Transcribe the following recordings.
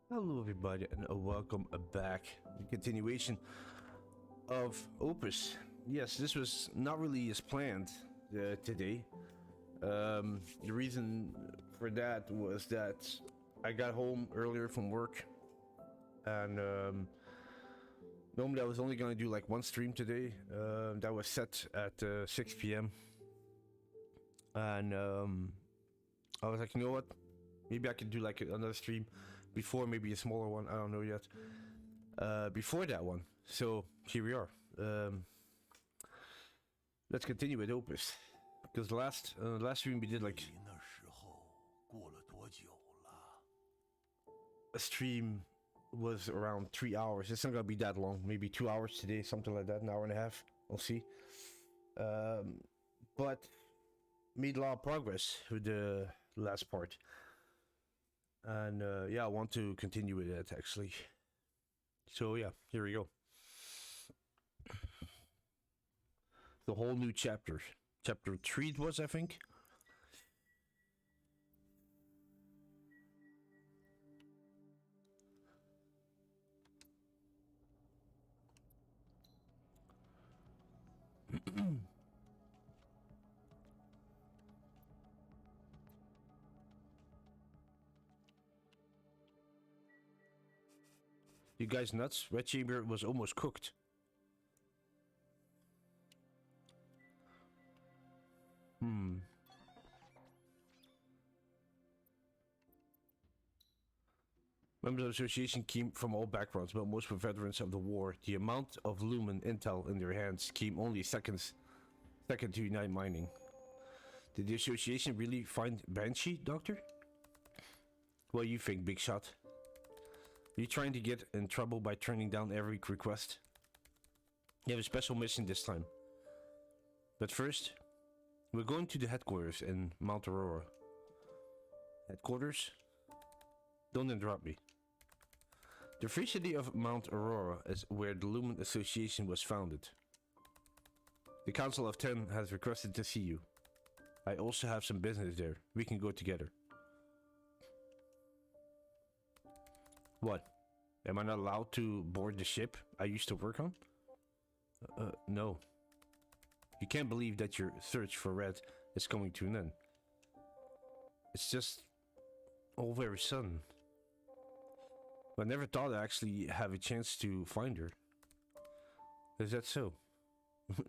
Hello everybody and welcome back. The continuation of Opus. Yes, this was not really as planned today. The reason for that was that I got home earlier from work and normally I was only going to do like one stream today. That was set at 6 p.m. And I was like, you know what? Maybe I could do like another stream before, maybe a smaller one, I don't know yet. Before that one. So here we are. Let's continue with Opus. Because last stream we did like a stream was around 3 hours. It's not gonna be that long, maybe 2 hours today, something like that, an hour and a half. We'll see. But made a lot of progress with the last part. And yeah, I want to continue with that actually. So yeah, here we go. The whole new chapter. Chapter 3 it was, I think. You guys nuts? Red Chamber was almost cooked. Members of the association came from all backgrounds, but most were veterans of the war. The amount of Lumen intel in their hands came only second to Unite Mining. Did the association really find Banshee, Doctor? What do you think, Big Shot? Are you trying to get in trouble by turning down every request? You have a special mission this time. But first, we're going to the headquarters in Mount Aurora. Headquarters? Don't interrupt me. The free city of Mount Aurora is where the Lumen Association was founded. The Council of 10 has requested to see you. I also have some business there. We can go together. What? Am I not allowed to board the ship I used to work on? No. You can't believe that your search for Red is coming to an end. It's just all very sudden. I never thought I'd actually have a chance to find her. Is that so?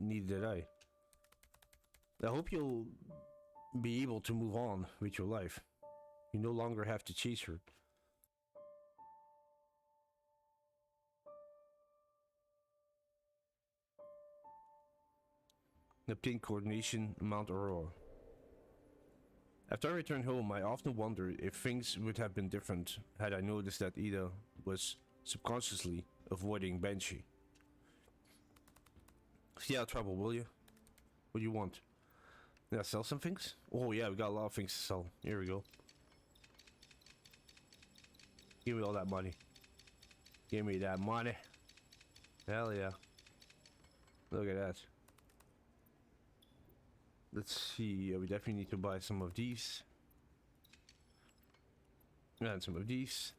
Neither did I. I hope you'll be able to move on with your life. You no longer have to chase her. Obtain coordination, Mount Aurora. After I returned home, I often wondered if things would have been different had I noticed that Ida was subconsciously avoiding Banshee. Stay out of trouble, will you? What do you want? Yeah, sell some things? Oh yeah, we got a lot of things to sell. Here we go. Give me all that money. Give me that money. Hell yeah. Look at that. Let's see, we definitely need to buy some of these. And some of these.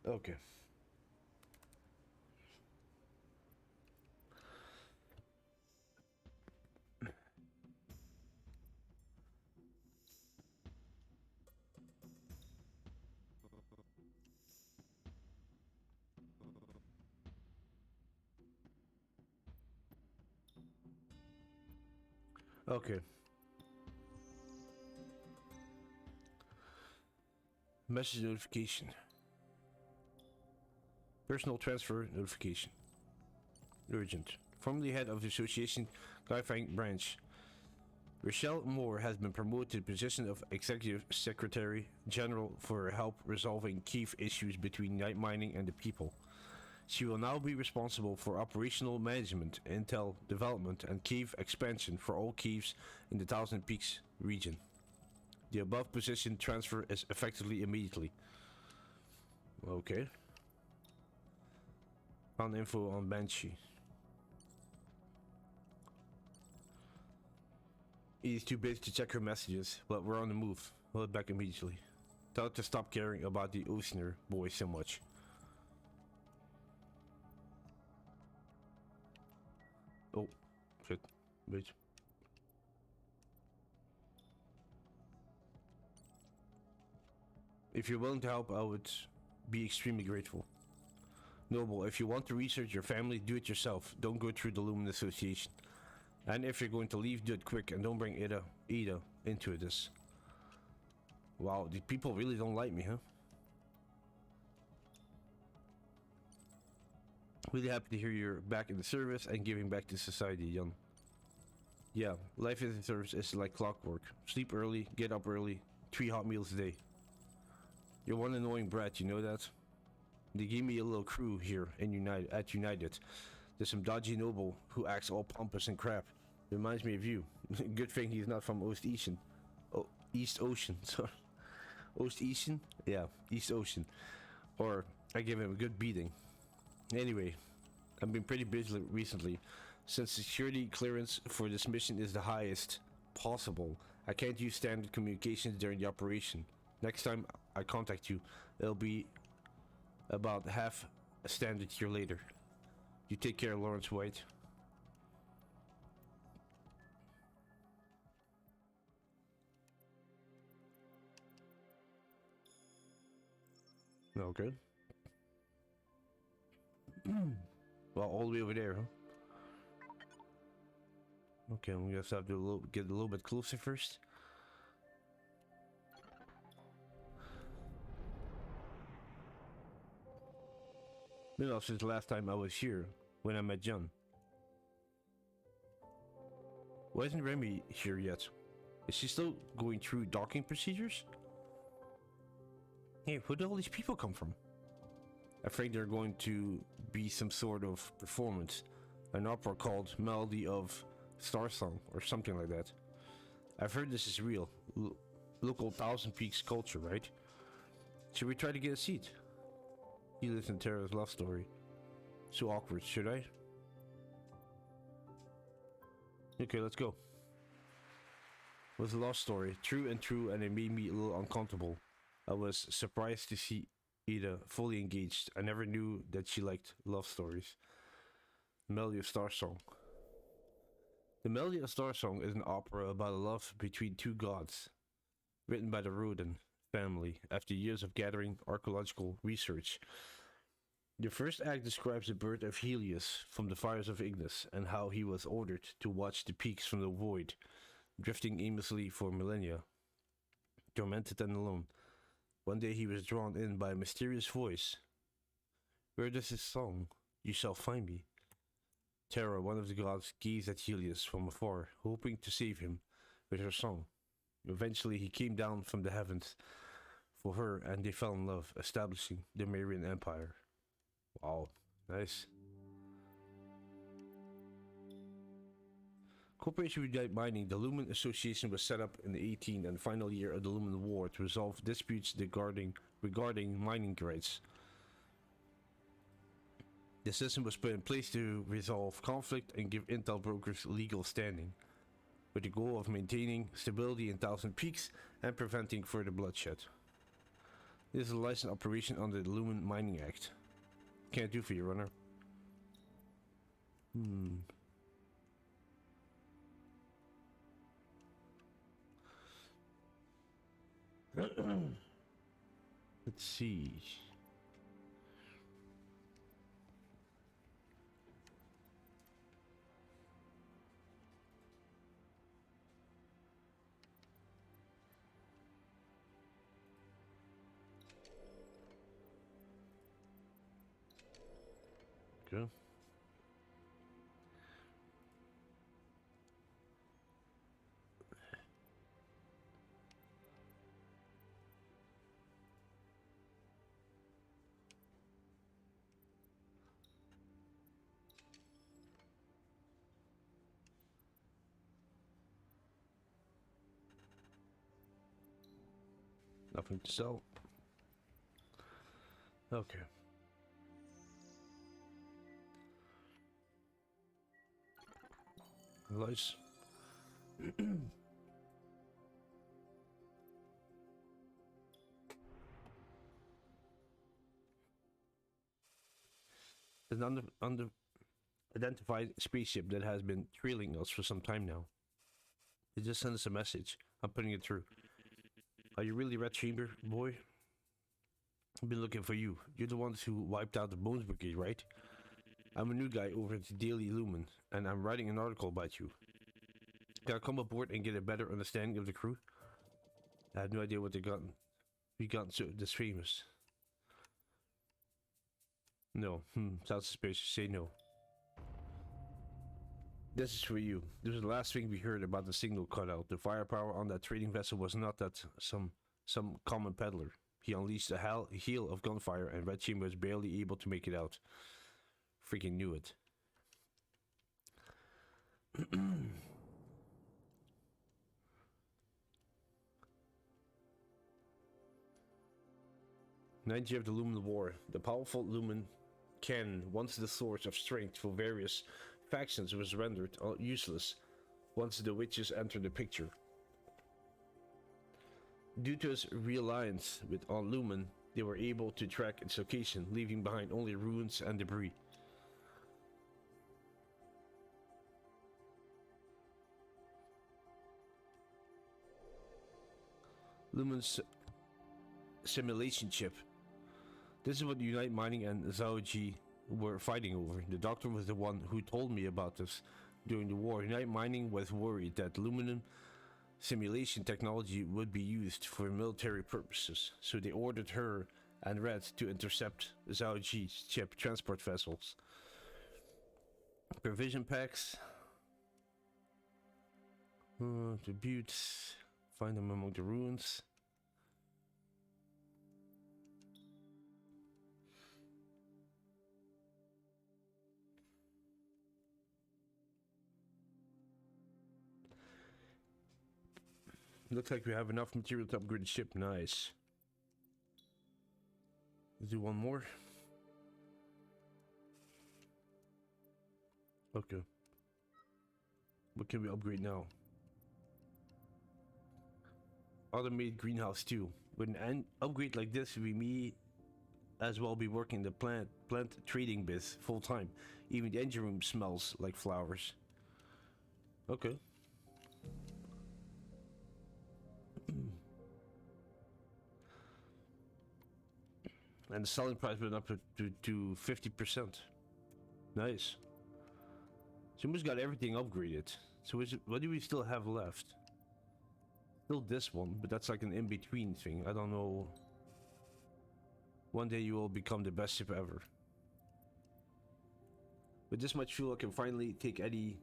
Okay. Okay. Message notification. Personal transfer notification. Urgent. Formerly head of the association Gaifang branch, Rochelle Moore has been promoted to the position of Executive Secretary General for help resolving key issues between night mining and the people. She will now be responsible for operational management, intel development, and cave expansion for all caves in the Thousand Peaks region. The above position transfer is effectively immediately. Okay. Found info on Banshee. He's too busy to check her messages, but we're on the move. We'll head back immediately. Tell her to stop caring about the Oceaner boy so much. Oh, shit. Wait. If you're willing to help, I would be extremely grateful. Noble, if you want to research your family, do it yourself. Don't go through the Lumen Association. And if you're going to leave, do it quick and don't bring Ida into this. Wow, the people really don't like me, huh? Really happy to hear you're back in the service and giving back to society, Jan. Yeah, life in the service is like clockwork. Sleep early, get up early, 3 hot meals a day. You're one annoying brat, you know that? They gave me a little crew here in United. There's some dodgy noble who acts all pompous and crap. Reminds me of you. Good thing he's not from East Ocean, sorry. East-Eastern? Yeah, East Ocean. Or I give him a good beating. Anyway, I've been pretty busy recently. Since security clearance for this mission is the highest possible, I can't use standard communications during the operation. Next time I contact you, it'll be about half a standard year later. You take care, Lawrence White. Okay. Well, all the way over there, huh? Okay, we just have to get a little bit closer first. Well, since the last time I was here, when I met John. Why isn't Remy here yet? Is she still going through docking procedures? Hey, where did all these people come from? I think they're going to be some sort of performance. An opera called Melody of Starsong or something like that. I've heard this is real. Local Thousand Peaks culture, right? Should we try to get a seat? He lives in Tara's love story. So awkward, should I? Okay, let's go. It was a love story, true, and it made me a little uncomfortable. I was surprised to see Ida fully engaged. I never knew that she liked love stories. Melody of Starsong. The Melody of Starsong is an opera about a love between two gods, written by the Rodin family after years of gathering archaeological research. The first act describes the birth of Helios from the fires of Ignis and how he was ordered to watch the peaks from the void, drifting aimlessly for millennia. Tormented and alone, one day he was drawn in by a mysterious voice. Where does this song, "You Shall Find Me"? Terra, one of the gods, gazed at Helios from afar, hoping to save him with her song. Eventually he came down from the heavens for her and they fell in love, establishing the Marian Empire. Wow, nice. Cooperation with Unite Mining, the Lumen Association was set up in the 18th and final year of the Lumen War to resolve disputes regarding mining rights. The system was put in place to resolve conflict and give intel brokers legal standing, with the goal of maintaining stability in Thousand Peaks and preventing further bloodshed. This is a licensed operation under the Lumen Mining Act. Can't do for you, runner. Let's see. Okay. Nothing to sell. Okay. Lights. An unidentified spaceship that has been trailing us for some time now. It just sent us a message. I'm putting it through. Are you really Red Chamber, boy? I've been looking for you. You're the ones who wiped out the Bones Brigade, right? I'm a new guy over at the Daily Lumen, and I'm writing an article about you. Can I come aboard and get a better understanding of the crew? I have no idea what they gotten. We gotten so this famous. No. Sounds suspicious. Say no. This is for you. This was the last thing we heard about the signal cutout. The firepower on that trading vessel was not that some common peddler. He unleashed a hail of gunfire, and Red Chamber was barely able to make it out. Freaking knew it. 9th year of the Lumen War. The powerful Lumen cannon, once the source of strength for various factions, was rendered useless once the witches entered the picture. Due to its reliance on Lumen, they were able to track its location, leaving behind only ruins and debris. Lumen's simulation chip. This is what Unite Mining and Zhaoji were fighting over. The doctor was the one who told me about this during the war. Unite Mining was worried that Luminum simulation technology would be used for military purposes, so they ordered her and Red to intercept Zhaoji's chip transport vessels. Provision packs. Tributes. Find them among the ruins. Looks like we have enough material to upgrade the ship. Nice. Let's do one more. Okay. What can we upgrade now? Automated greenhouse too. With an upgrade like this, we may as well be working the plant trading biz full time. Even the engine room smells like flowers. Okay. And the selling price went up to 50%. Nice. So we just got everything upgraded. So what do we still have left? Still this one, but that's like an in-between thing. I don't know. One day you will become the best ship ever. With this much fuel, I can finally take Eddie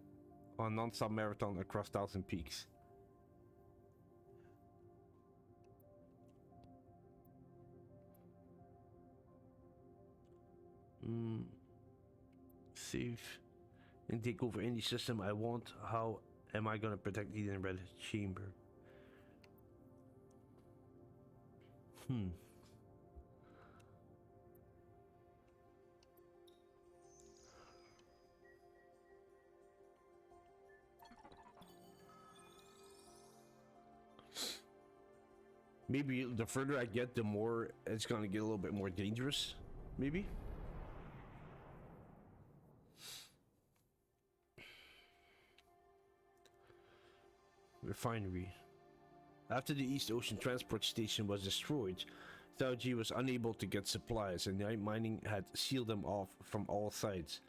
on a non-stop marathon across 1,000 peaks. Save and take over any system I want. How am I gonna protect Eden Red Chamber? Maybe the further I get, the more it's gonna get a little bit more dangerous. Maybe. Refinery. After the East Ocean Transport Station was destroyed, Zhaoji was unable to get supplies, and Night Mining had sealed them off from all sides.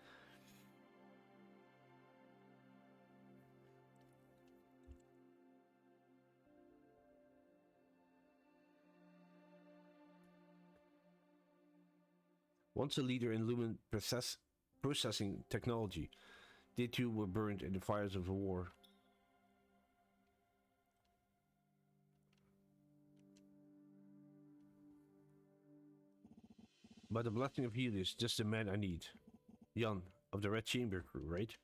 Once a leader in Lumen processing technology, they too were burned in the fires of the war. By the blessing of Helios, just the man I need. Jan, of the Red Chamber crew, right?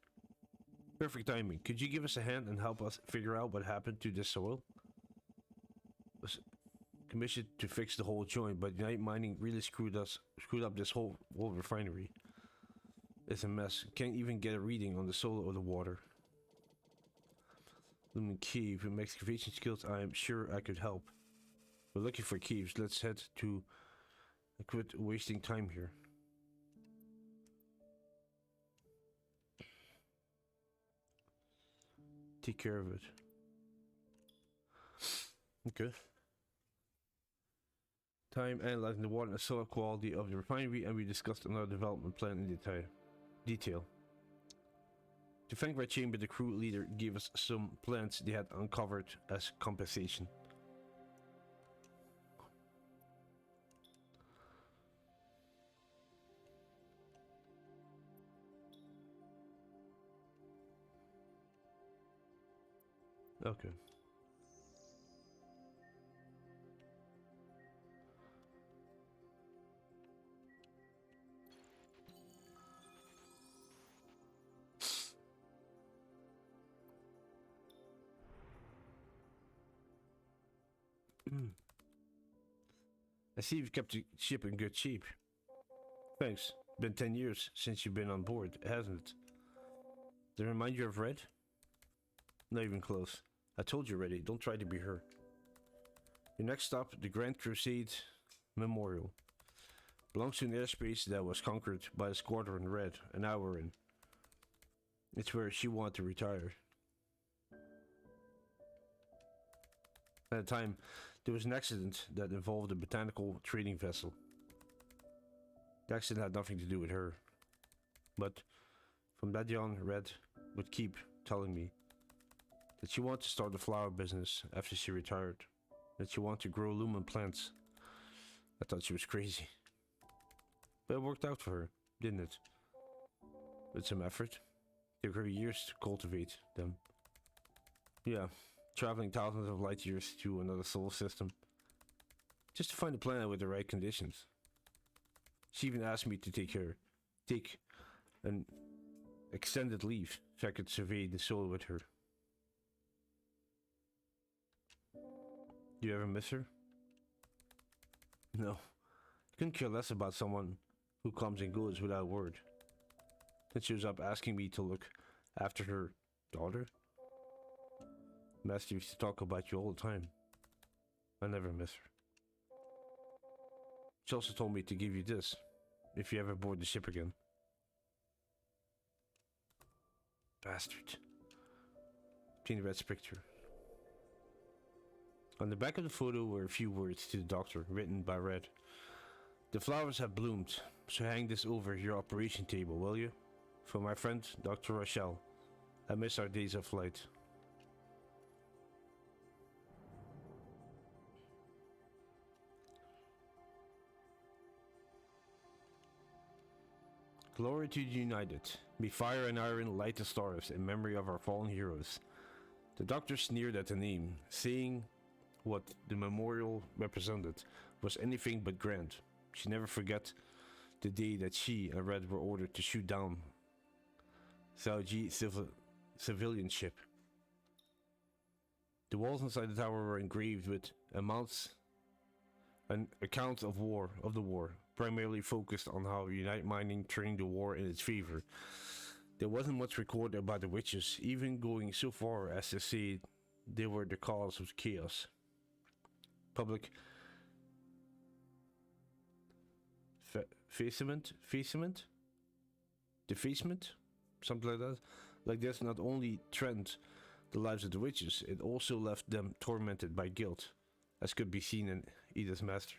Perfect timing. Could you give us a hand and help us figure out what happened to this soil? commissioned to fix the whole joint, but United Mining really screwed up this whole refinery. It's a mess. Can't even get a reading on the soul of the water. Lumen Cave. With my excavation skills, I am sure I could help. We're looking for caves. Let's head to... quit wasting time here. Take care of it. Okay. Time analyzing the water and soil quality of the refinery, and we discussed another development plan in detail. To thank Red Chamber, the crew leader gave us some plants they had uncovered as compensation. Okay. I see you've kept the ship in good shape. Thanks. Been 10 years since you've been on board, hasn't it? Does it remind you of Red? Not even close. I told you already, don't try to be her. Your next stop, the Grand Crusade Memorial. Belongs to an airspace that was conquered by the Squadron Red, an hour in. It's where she wanted to retire. At the time, there was an accident that involved a botanical trading vessel. The accident had nothing to do with her. But from that on, Red would keep telling me that she wanted to start a flower business after she retired. That she wanted to grow lumen plants. I thought she was crazy. But it worked out for her, didn't it? With some effort. It took her years to cultivate them. Yeah, traveling thousands of light years to another solar system. Just to find a planet with the right conditions. She even asked me to take an extended leave so I could survey the soil with her. Do you ever miss her? No. I couldn't care less about someone who comes and goes without a word. Then she was up asking me to look after her daughter. Master used to talk about you all the time. I never miss her. She also told me to give you this, if you ever board the ship again. Bastard. Teen Red's picture. On the back of the photo were a few words to the doctor, written by Red. The flowers have bloomed, so hang this over your operation table, will you? For my friend, Dr. Rochelle. I miss our days of flight. Glory to the United. May fire and iron light the stars in memory of our fallen heroes. The doctor sneered at the name, saying what the memorial represented was anything but grand. She never forget the day that she and Red were ordered to shoot down Saudi civilian ship. The walls inside the tower were engraved with accounts of the war, primarily focused on how United Mining turned the war in its favor. There wasn't much recorded about the witches, even going so far as to say they were the cause of chaos. Public defacement, something like that. Like this not only threatened the lives of the witches, it also left them tormented by guilt, as could be seen in Edith's master.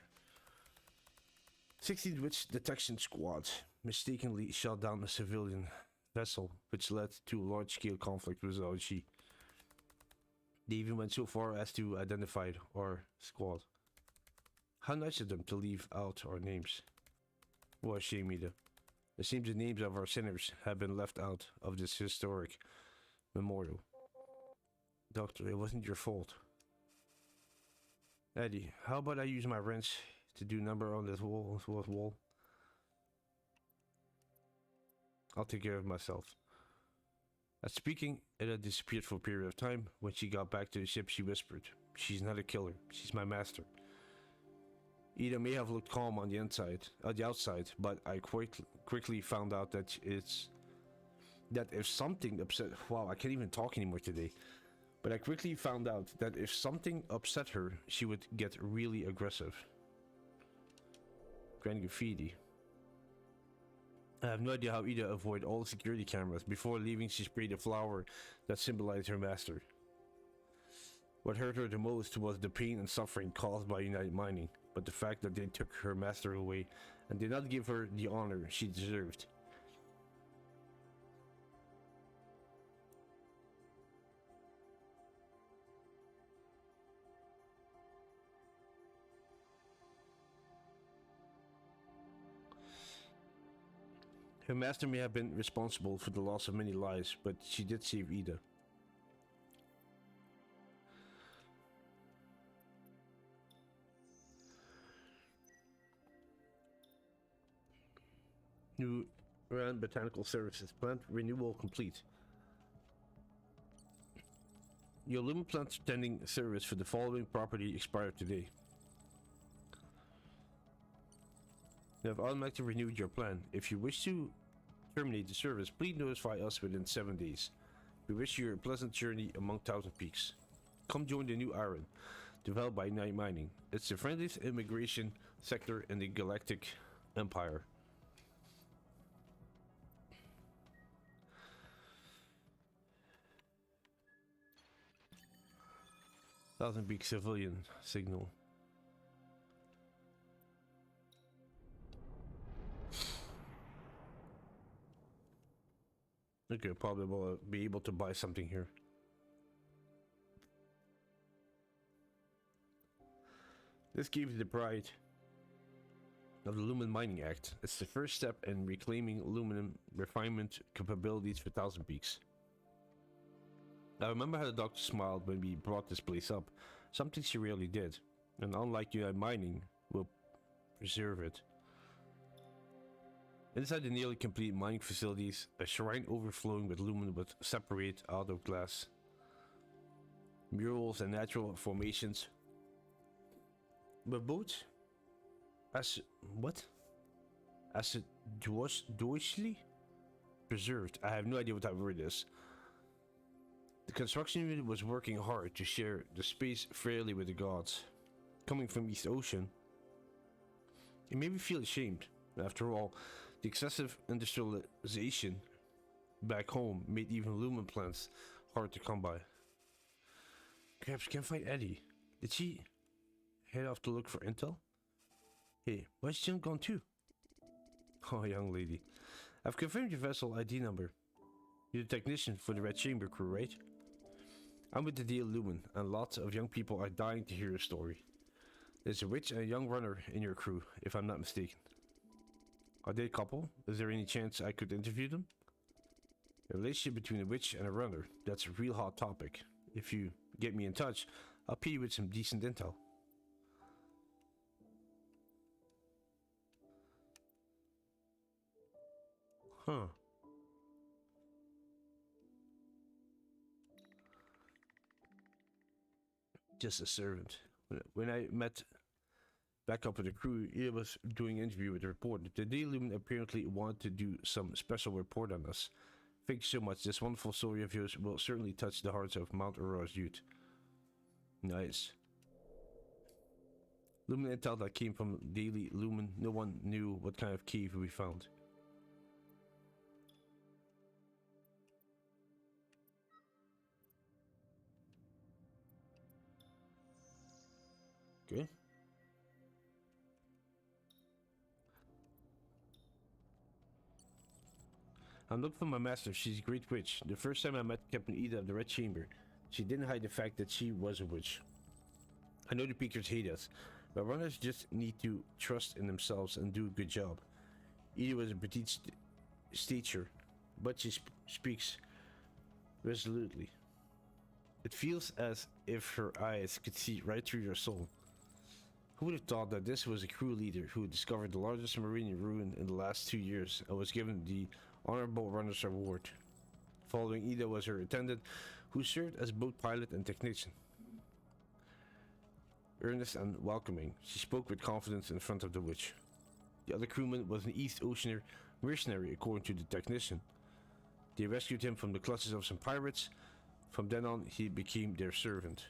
16th Witch Detection Squad mistakenly shot down a civilian vessel, which led to a large-scale conflict with Zauji. They even went so far as to identify our squad. How nice of them to leave out our names. What a shame, Ida. It seems the names of our sinners have been left out of this historic memorial. Doctor, it wasn't your fault. Eddie, how about I use my wrench to do number on this wall? I'll take care of myself. At speaking, it had disappeared for a period of time. When she got back to the ship, she whispered, "She's not a killer. She's my master." Ida may have looked calm on the outside, but I quickly found out that if something upset. Wow, I can't even talk anymore today. But I quickly found out that if something upset her, she would get really aggressive. Grand graffiti. I have no idea how Ida avoided all the security cameras. Before leaving, she sprayed a flower that symbolized her master. What hurt her the most was the pain and suffering caused by United Mining, but the fact that they took her master away and did not give her the honor she deserved. Her master may have been responsible for the loss of many lives, but she did save Ida. New Rand Botanical Services plant renewal complete. Your lumen plant tending service for the following property expired today. You have automatically renewed your plan. If you wish to terminate the service, please notify us within 7 days. We wish you a pleasant journey among Thousand Peaks. Come join the new Iron, developed by Night Mining. It's the friendliest immigration sector in the Galactic Empire. Thousand Peak civilian signal. Okay, probably will be able to buy something here. This gives the pride of the Lumen Mining Act. It's the first step in reclaiming aluminum refinement capabilities for Thousand Peaks. I remember how the doctor smiled when we brought this place up, something she rarely did, and unlike United Mining, will preserve it. Inside the nearly complete mining facilities, a shrine overflowing with lumen would separate out of glass. Murals and natural formations were both assiduously preserved. I have no idea what that word is. The construction unit was working hard to share the space fairly with the gods. Coming from East Ocean, it made me feel ashamed. After all, the excessive industrialization back home made even lumen plants hard to come by. Perhaps we can't find Eddie. Did she head off to look for intel? Hey, why's Jim gone too? Oh, young lady. I've confirmed your vessel ID number. You're the technician for the Red Chamber crew, right? I'm with the DL Lumen, and lots of young people are dying to hear your story. There's a witch and a young runner in your crew, if I'm not mistaken. Are they a couple? Is there any chance I could interview them? A relationship between a witch and a runner, that's a real hot topic. If you get me in touch, I'll pay you with some decent intel. Huh. Just a servant. When I met back up with the crew, it was doing an interview with the reporter. The Daily Lumen apparently wanted to do some special report on us. Thank you so much. This wonderful story of yours will certainly touch the hearts of Mount Aurora's youth. Nice. Lumen intel that came from Daily Lumen. No one knew what kind of cave we found. Okay. I'm looking for my master. She's a great witch. The first time I met Captain Ida of the Red Chamber, she didn't hide the fact that she was a witch. I know the Peakers hate us, but runners just need to trust in themselves and do a good job. Ida was a petite stature, but she speaks resolutely. It feels as if her eyes could see right through your soul. Who would have thought that this was a crew leader who discovered the largest marine ruin in the last 2 years and was given the Honorable Runner's Award? Following Ida was her attendant, who served as both pilot and technician. earnest and welcoming. She spoke with confidence in front of the witch. The other crewman was an East Oceaner mercenary, according to the technician. They rescued him from the clutches of some pirates. From then on, he became their servant.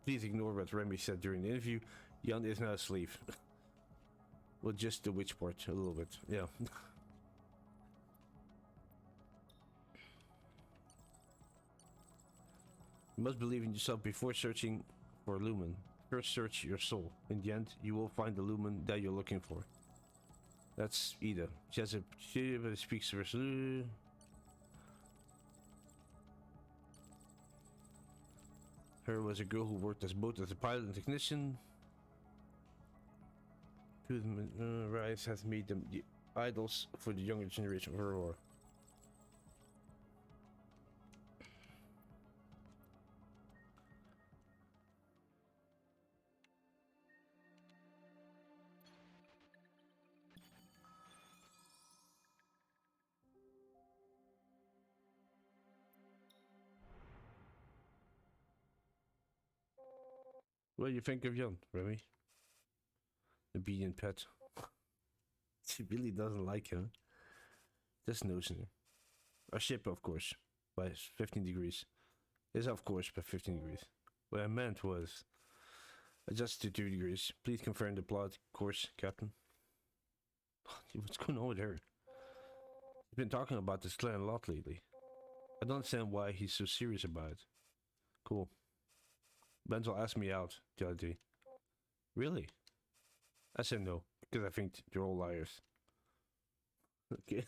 Please ignore what Remy said during the interview. Jan is now a slave. Well, just the witch part, a little bit, yeah. You must believe in yourself before searching for lumen. First search your soul. In the end, you will find the lumen that you're looking for. That's Ida. She has a... She speaks resolutely. Her was a girl who worked as both as a pilot and technician. Rise has made them the idols for the younger generation of Aurora. What do you think of Jan, Remy? Obedient pet. She really doesn't like him. This notion. A ship, of course, by 15 degrees. Is of course by 15 degrees. What I meant was adjust to 2 degrees. Please confirm the plot course, Captain. What's going on with her? He's been talking about this clan a lot lately. I don't understand why he's so serious about it. Cool. Benzel asked me out the other day. Really? I said no, because I think they're all liars. Okay.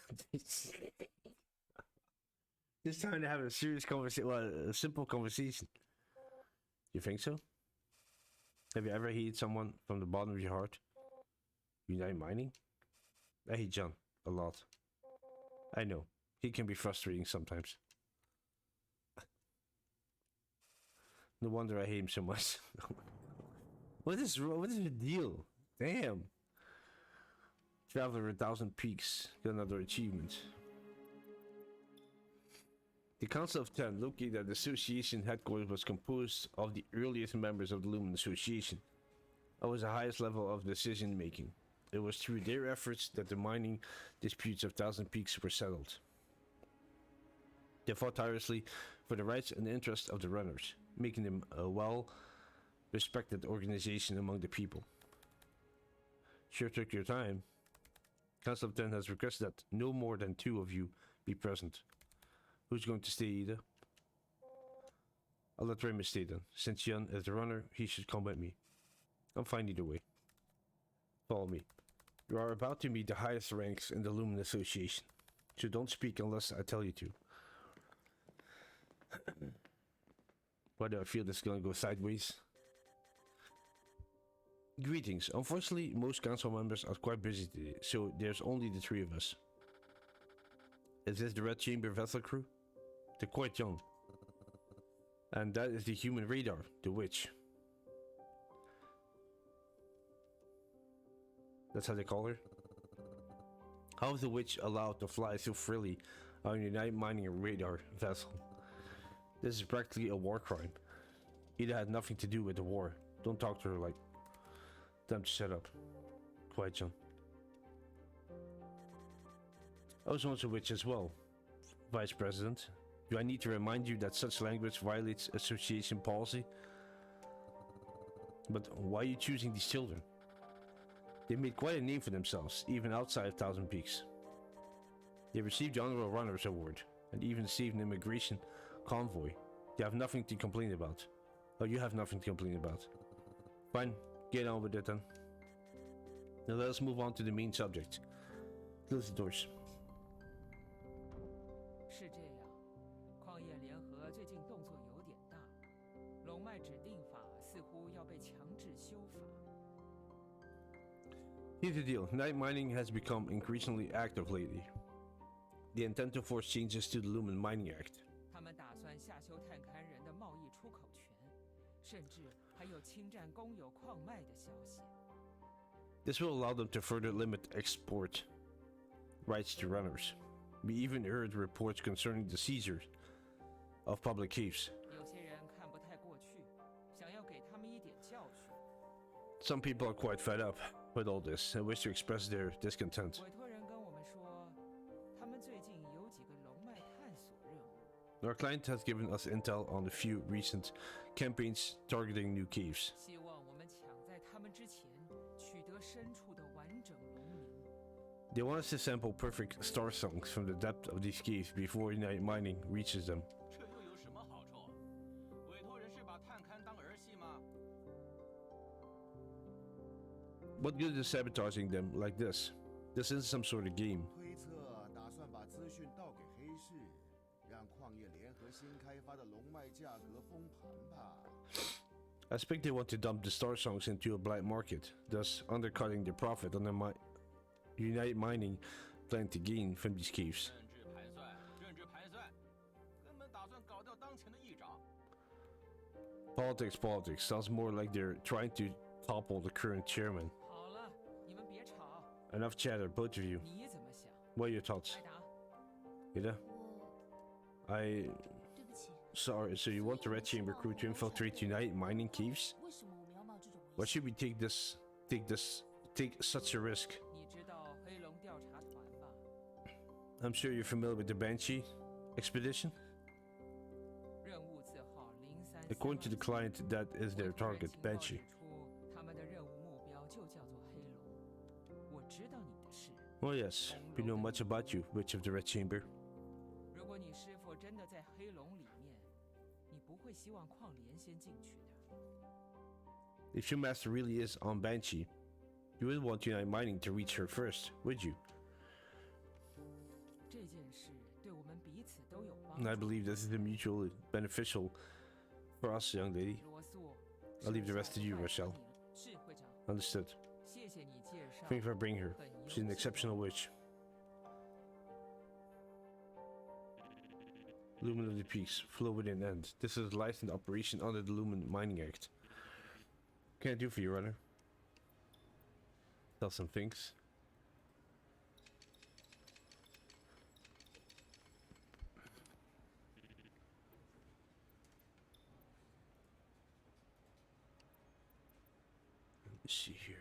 Just trying to have a serious conversation, well, a simple conversation. You think so? Have you ever hated someone from the bottom of your heart? Unite mining? I hate John a lot. I know, he can be frustrating sometimes. No wonder I hate him so much. What is the deal? Damn. Traveler 1,000 peaks. Got another achievement. The Council of Ten, located at the Association headquarters, was composed of the earliest members of the Lumen Association. It was the highest level of decision making. It was through their efforts that the mining disputes of 1,000 peaks were settled. They fought tirelessly for the rights and interests of the runners, making them a well-respected organization among the people. Sure took your time. Council of Ten has requested that no more than 2 of you be present. Who's going to stay, Ida? I'll let Raymond stay then. Since Jan is the runner, he should come with me. I'm fine either way. Follow me. You are about to meet the highest ranks in the Lumen Association, so don't speak unless I tell you to. Why do I feel this is gonna go sideways? Greetings. Unfortunately, most council members are quite busy today, so there's only the 3 of us. Is this the Red Chamber vessel crew? They're quite young. And that is the human radar, the witch. That's how they call her? How is the witch allowed to fly so freely on a night mining radar vessel? This is practically a war crime. Ida had nothing to do with the war. Don't talk to her like... Time to shut up. Quiet, John. I was once a witch as well, Vice President. Do I need to remind you that such language violates association policy? But why are you choosing these children? They made quite a name for themselves, even outside of 1,000 Peaks. They received the Honorable Runners Award, and even saved an immigration convoy. They have nothing to complain about. Oh, you have nothing to complain about. Fine, get on with it then. Now let us move on to the main subject. Close the doors. 是这样，矿业联合最近动作有点大，龙脉指定法似乎要被强制修法。 Here's the deal. Night mining has become increasingly active lately. They intend to force changes to the Lumen Mining Act. 他们打算下修探勘人的贸易出口权，甚至还有侵占公有矿脉的消息。 This will allow them to further limit export rights to runners. We even heard reports concerning the seizure of public caves. 有些人看不太过去，想要给他们一点教训。Some people are quite fed up with all this and wish to express their discontent. 委托人跟我们说，他们最近有几个龙脉探索任务。 Our client has given us intel on a few recent campaigns targeting new caves. 希望我们抢在他们之前取得深处的完整龙鳞。 They want us to sample perfect Starsongs from the depth of these caves before United Mining reaches them. 这又有什么好处？委托人是把探勘当儿戏吗？ What good is sabotaging them like this? This isn't some sort of game. 推测打算把资讯倒给黑市，让矿业联合新开发的龙脉价格崩盘吧。 I expect they want to dump the Starsongs into a black market, thus undercutting the profit on the United Mining plan to gain from these caves. 政治盘算，根本打算搞掉当前的议长。 Politics. Sounds more like they're trying to topple the current chairman. 好了，你们别吵。 Enough chatter, both of you. 你怎么想？ What are your thoughts? 艾达， Ida? 我 I... 对不起。 Sorry, so you want the Red Chamber crew to infiltrate United Mining caves? 为什么我们要冒这种 Why 危险？ should we take such a risk? 你知道黑龙调查团吧？ I'm sure you're familiar with the Banshee expedition. 任务字号03。 According to the client, that is their target, Banshee. 他们的任务目标就叫做黑龙。我知道你的事。 Oh yes, we know much about you, Witch of the Red Chamber. 如果你师傅真的在黑龙里面，你不会希望矿联先进去的。 If your master really is on Banshee, you wouldn't want United Mining to reach her first, would you? 这件事对我们彼此都有帮 And I 助。 believe this is mutually beneficial for us, young lady. 罗素， I'll leave the rest to you, 手下 Rochelle. 是会长， Understood. 谢谢你介绍。 Thank you for bringing her. 很优 She's an 秀 exceptional witch. Lumen of the Peaks, flow within end. This is a licensed operation under the Lumen Mining Act. What can I do for you, runner? Tell some things. Let me see here.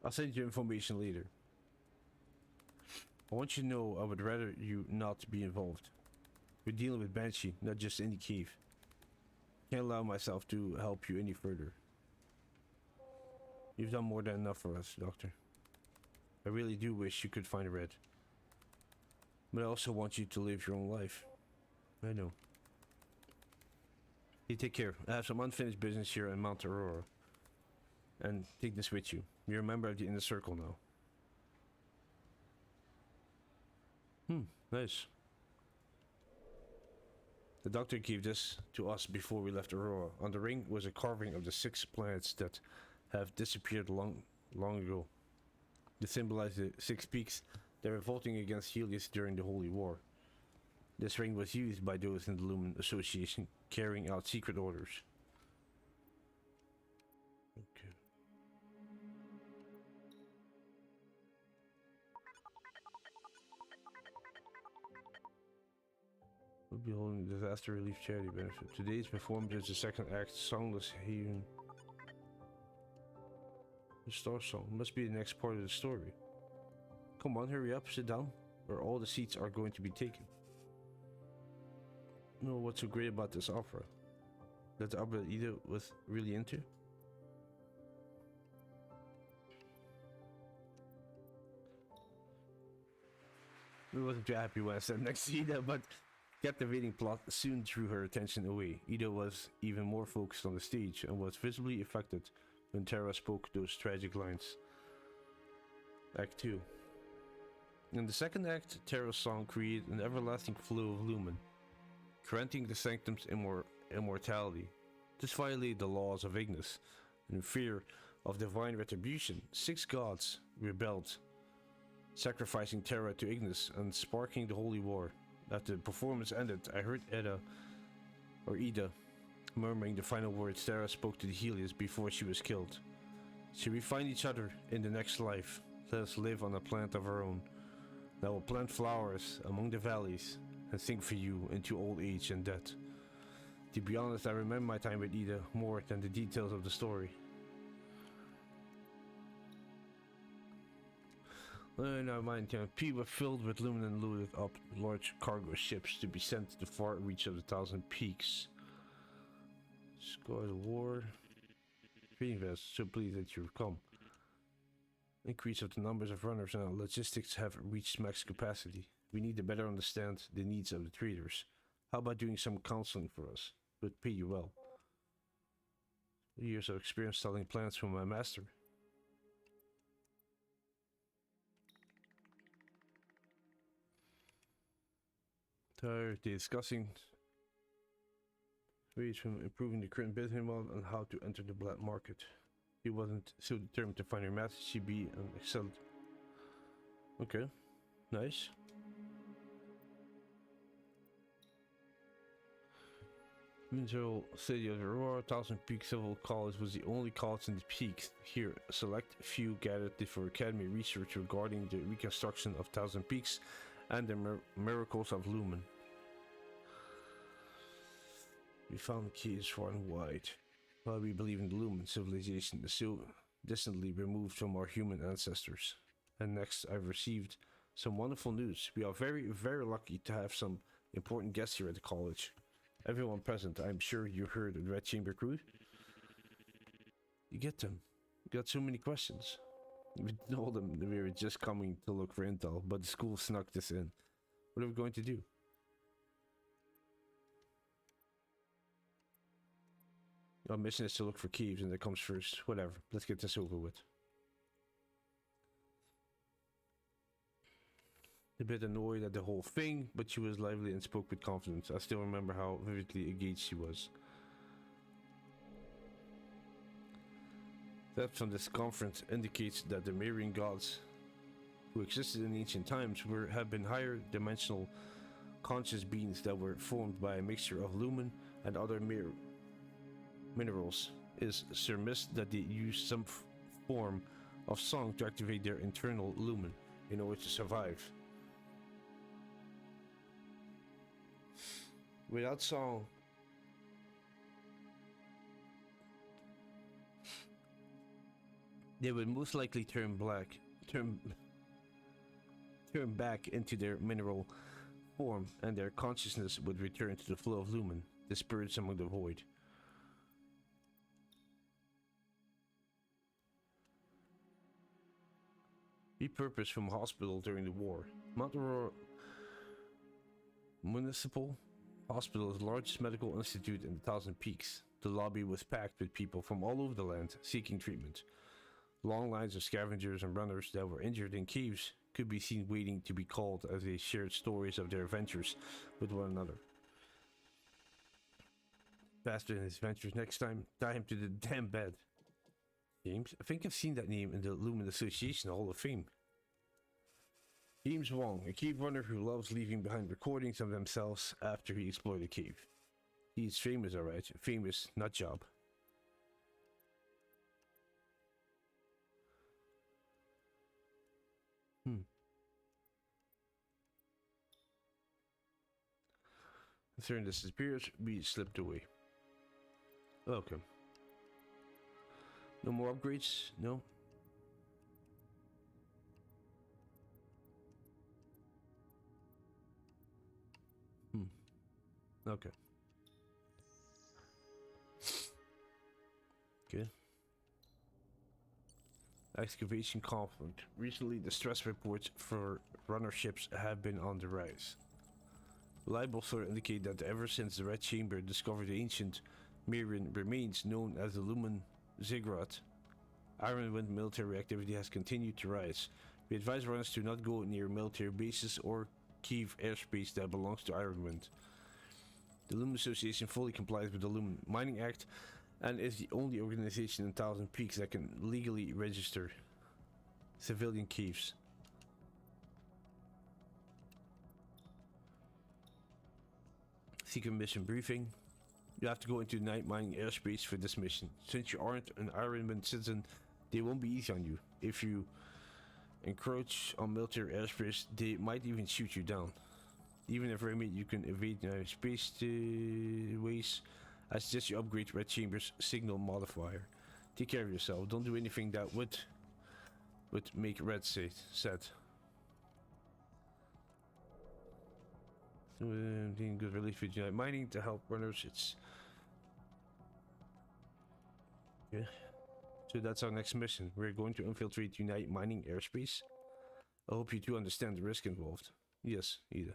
I'll send you information later. I want you to know I would rather you not be involved. We're dealing with Banshee, not just any cave. Can't allow myself to help you any further. You've done more than enough for us, Doctor. I really do wish you could find Red. But I also want you to live your own life. I know. You take care. I have some unfinished business here in Mount Aurora. And take this with you. You're a member of the Inner Circle now. Nice. The doctor gave this to us before we left Aurora. On the ring was a carving of the 6 planets that have disappeared long ago. They symbolize the 6 peaks that were revolting against Helios during the Holy War. This ring was used by those in the Lumen Association carrying out secret orders. Okay. We'll be holding a disaster relief charity benefit. Today's performed as the second act, Songless Haven. The Starsong must be the next part of the story. Come on, hurry up, sit down, or all the seats are going to be taken. No, what's so great about this opera? That the opera Ida was really into? I wasn't too happy when I sat next to Ida, but captivating plot soon drew her attention away. Ida was even more focused on the stage and was visibly affected when Tara spoke those tragic lines. Act 2. In the second act, Tara's song created an everlasting flow of lumen, granting the sanctum's immortality. This violated the laws of Ignis, and in fear of divine retribution, 6 gods rebelled, sacrificing Terra to Ignis and sparking the holy war. After the performance ended, I heard Ida murmuring the final words Terra spoke to the Helios before she was killed. Should we find each other in the next life, let us live on a planet of our own. I will plant flowers among the valleys and sing for you into old age and death. To be honest, I remember my time with Ida more than the details of the story. Now mind, P were filled with lumen and loaded up large cargo ships to be sent to the far reach of the Thousand Peaks. Score the war. Trading vessels, so pleased that you've come. Increase of the numbers of runners and our logistics have reached max capacity. We need to better understand the needs of the traders. How about doing some counseling for us? Would pay you well. Years of experience selling plants from my master. Tired discussing ways from improving the current business model and how to enter the black market. He wasn't so determined to find her match. She'd be an excellent. Okay, nice. Mineral City of Aurora, Thousand Peaks Civil College was the only college in the peaks. Here, a select few gathered for academy research regarding the reconstruction of Thousand Peaks and the miracles of Lumen. We found keys far and wide. While we believe in the Lumen, civilization is so distantly removed from our human ancestors. And next, I've received some wonderful news. We are very, very lucky to have some important guests here at the college. Everyone present, I'm sure you heard of the Red Chamber crew. You get them. You got so many questions. We told them that we were just coming to look for intel, but the school snuck this in. What are we going to do? Our mission is to look for caves, and that comes first. Whatever. Let's get this over with. A bit annoyed at the whole thing, but she was lively and spoke with confidence. I still remember how vividly engaged she was. That from this conference indicates that the mirroring gods who existed in ancient times have been higher dimensional conscious beings that were formed by a mixture of lumen and other minerals. It is surmised that they use some form of song to activate their internal lumen in order to survive. Without song, they would most likely turn back into their mineral form, and their consciousness would return to the flow of lumen, the spirits among the void. Repurposed from a hospital during the war, Mount Aurora Municipal Hospital is the largest medical institute in the Thousand Peaks. The lobby was packed with people from all over the land seeking treatment. Long lines of scavengers and runners that were injured in caves could be seen waiting to be called as they shared stories of their adventures with one another. Faster than his adventures next time, tie him to the damn bed. James, I think I've seen that name in the Lumen Association Hall of Fame. James Wong, a cave runner who loves leaving behind recordings of themselves after he explored a cave. He's famous, alright. Famous, not job. During this disappears, we slipped away. Okay. No more upgrades? No? Okay. Good. Excavation conflict. Recently, the stress reports for runner ships have been on the rise. Reliable sources indicate that ever since the Red Chamber discovered the ancient Marian remains known as the Lumen Ziggurat, Ironwind military activity has continued to rise. We advise runners to not go near military bases or Kiev airspace that belongs to Ironwind. The Lumen Association fully complies with the Lumen Mining Act and is the only organization in Thousand Peaks that can legally register civilian caves. Secret mission briefing. You have to go into night mining airspace for this mission. Since you aren't an Ironman citizen, they won't be easy on you. If you encroach on military airspace, they might even shoot you down. Even if Remy, you can evade space ways. I suggest you upgrade Red Chamber's signal modifier. Take care of yourself. Don't do anything that would make Red sad. Being good relief with Unite Mining to help runners. It's yeah. So that's our next mission. We're going to infiltrate Unite Mining airspace. I hope you do understand the risk involved. Yes, Ida.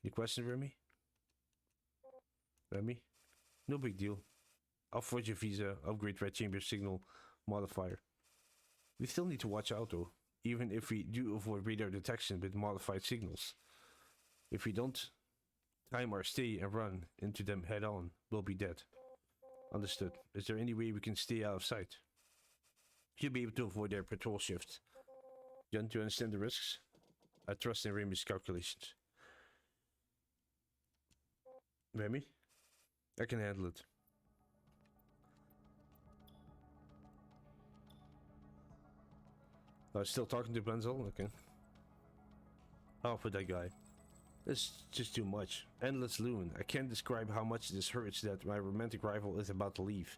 Any questions, Remy? Remy? No big deal. I'll forge your visa, upgrade Red Chamber signal modifier. We still need to watch out though, even if we do avoid radar detection with modified signals. If we don't time our stay and run into them head on, we'll be dead. Understood. Is there any way we can stay out of sight? You'll be able to avoid their patrol shift. You want to understand the risks? I trust in Remy's calculations. Remy? I can handle it. I was still talking to Benzel? Okay. Oh, for that guy. It's just too much. Endless Lumen. I can't describe how much this hurts that my romantic rival is about to leave.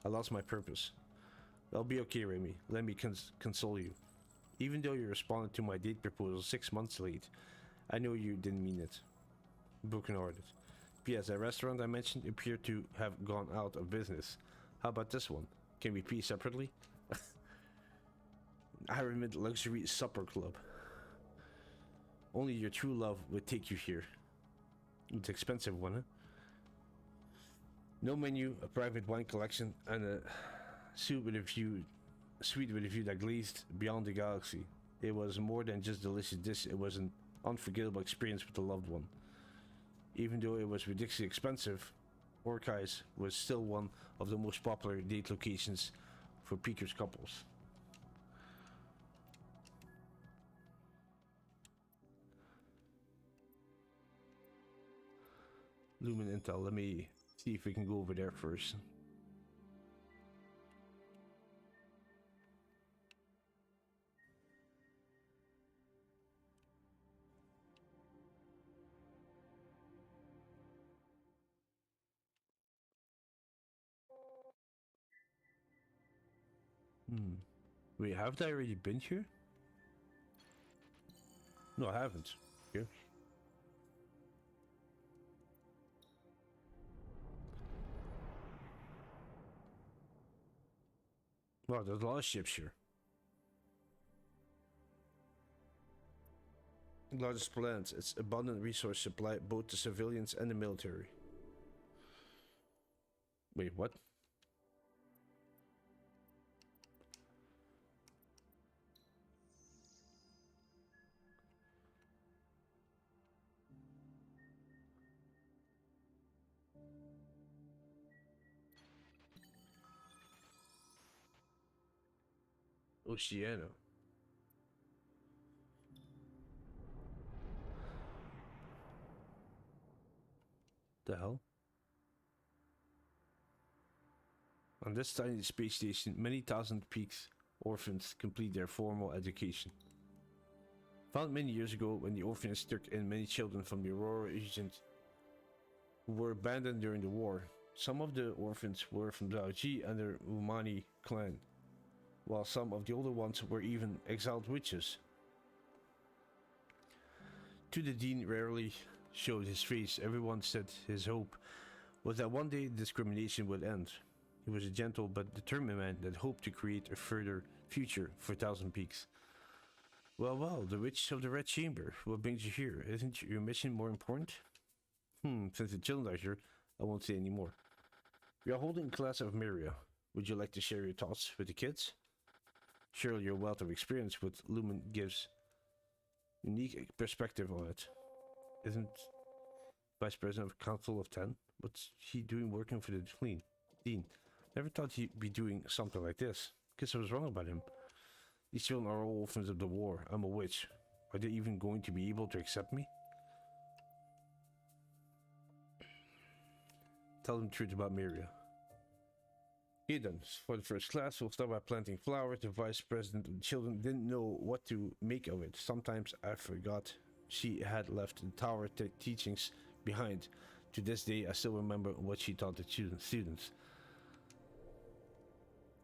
I lost my purpose. I'll be okay, Remy. Let me console you. Even though you responded to my date proposal 6 months late, I know you didn't mean it. Broken-hearted. P.S. That restaurant I mentioned appeared to have gone out of business. How about this one? Can we pay separately? Ironman Luxury Supper Club. Only your true love would take you here. It's an expensive one, huh? No menu, a private wine collection, and a suite with a view that glazed beyond the galaxy. It was more than just delicious dish, it was an unforgettable experience with a loved one. Even though it was ridiculously expensive, Orkais was still one of the most popular date locations for Peakers couples. Lumen Intel, let me see if we can go over there first. Wait, haven't I already been here? No, I haven't. Okay. Wow, there's a lot of ships here. Largest planet, its abundant resource supply both to civilians and the military. Wait, what? Oceano. The hell? On this tiny space station, many thousand Peaks orphans complete their formal education. Found many years ago when the orphanage took in many children from the Aurora region who were abandoned during the war. Some of the orphans were from Zhao Ji and the Umani clan, while some of the older ones were even exiled witches. To the Dean rarely showed his face. Everyone said his hope was that one day discrimination would end. He was a gentle but determined man that hoped to create a further future for Thousand Peaks. Well, the Witch of the Red Chamber. What brings you here? Isn't your mission more important? Since the children are here, I won't say any more. We are holding a class of Myria. Would you like to share your thoughts with the kids? Surely your wealth of experience with Lumen gives unique perspective on it. Isn't Vice President of Council of 10? What's he doing working for the Dean? Never thought he'd be doing something like this. Guess I was wrong about him. These children are all orphans of the war. I'm a witch. Are they even going to be able to accept me? Tell them the truth about Myria. Okay then, for the first class, we'll start by planting flowers. The vice president of the children didn't know what to make of it. Sometimes I forgot she had left the tower teachings behind. To this day, I still remember what she taught the students.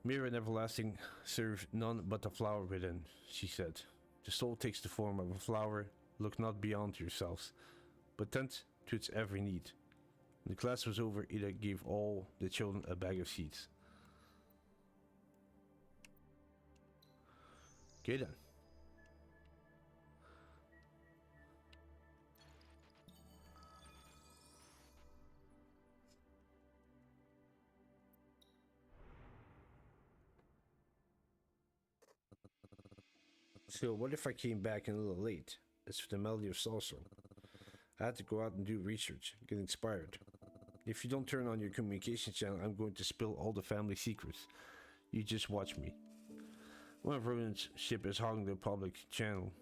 Myria and everlasting serve none but the flower within, she said. The soul takes the form of a flower. Look not beyond yourselves, but tend to its every need. When the class was over, Ida gave all the children a bag of seeds. Okay then. So what if I came back a little late? It's for the melody of Starsong. I had to go out and do research, get inspired. If you don't turn on your communication channel, I'm going to spill all the family secrets. You just watch me. One of Roland's ship is hogging the public channel,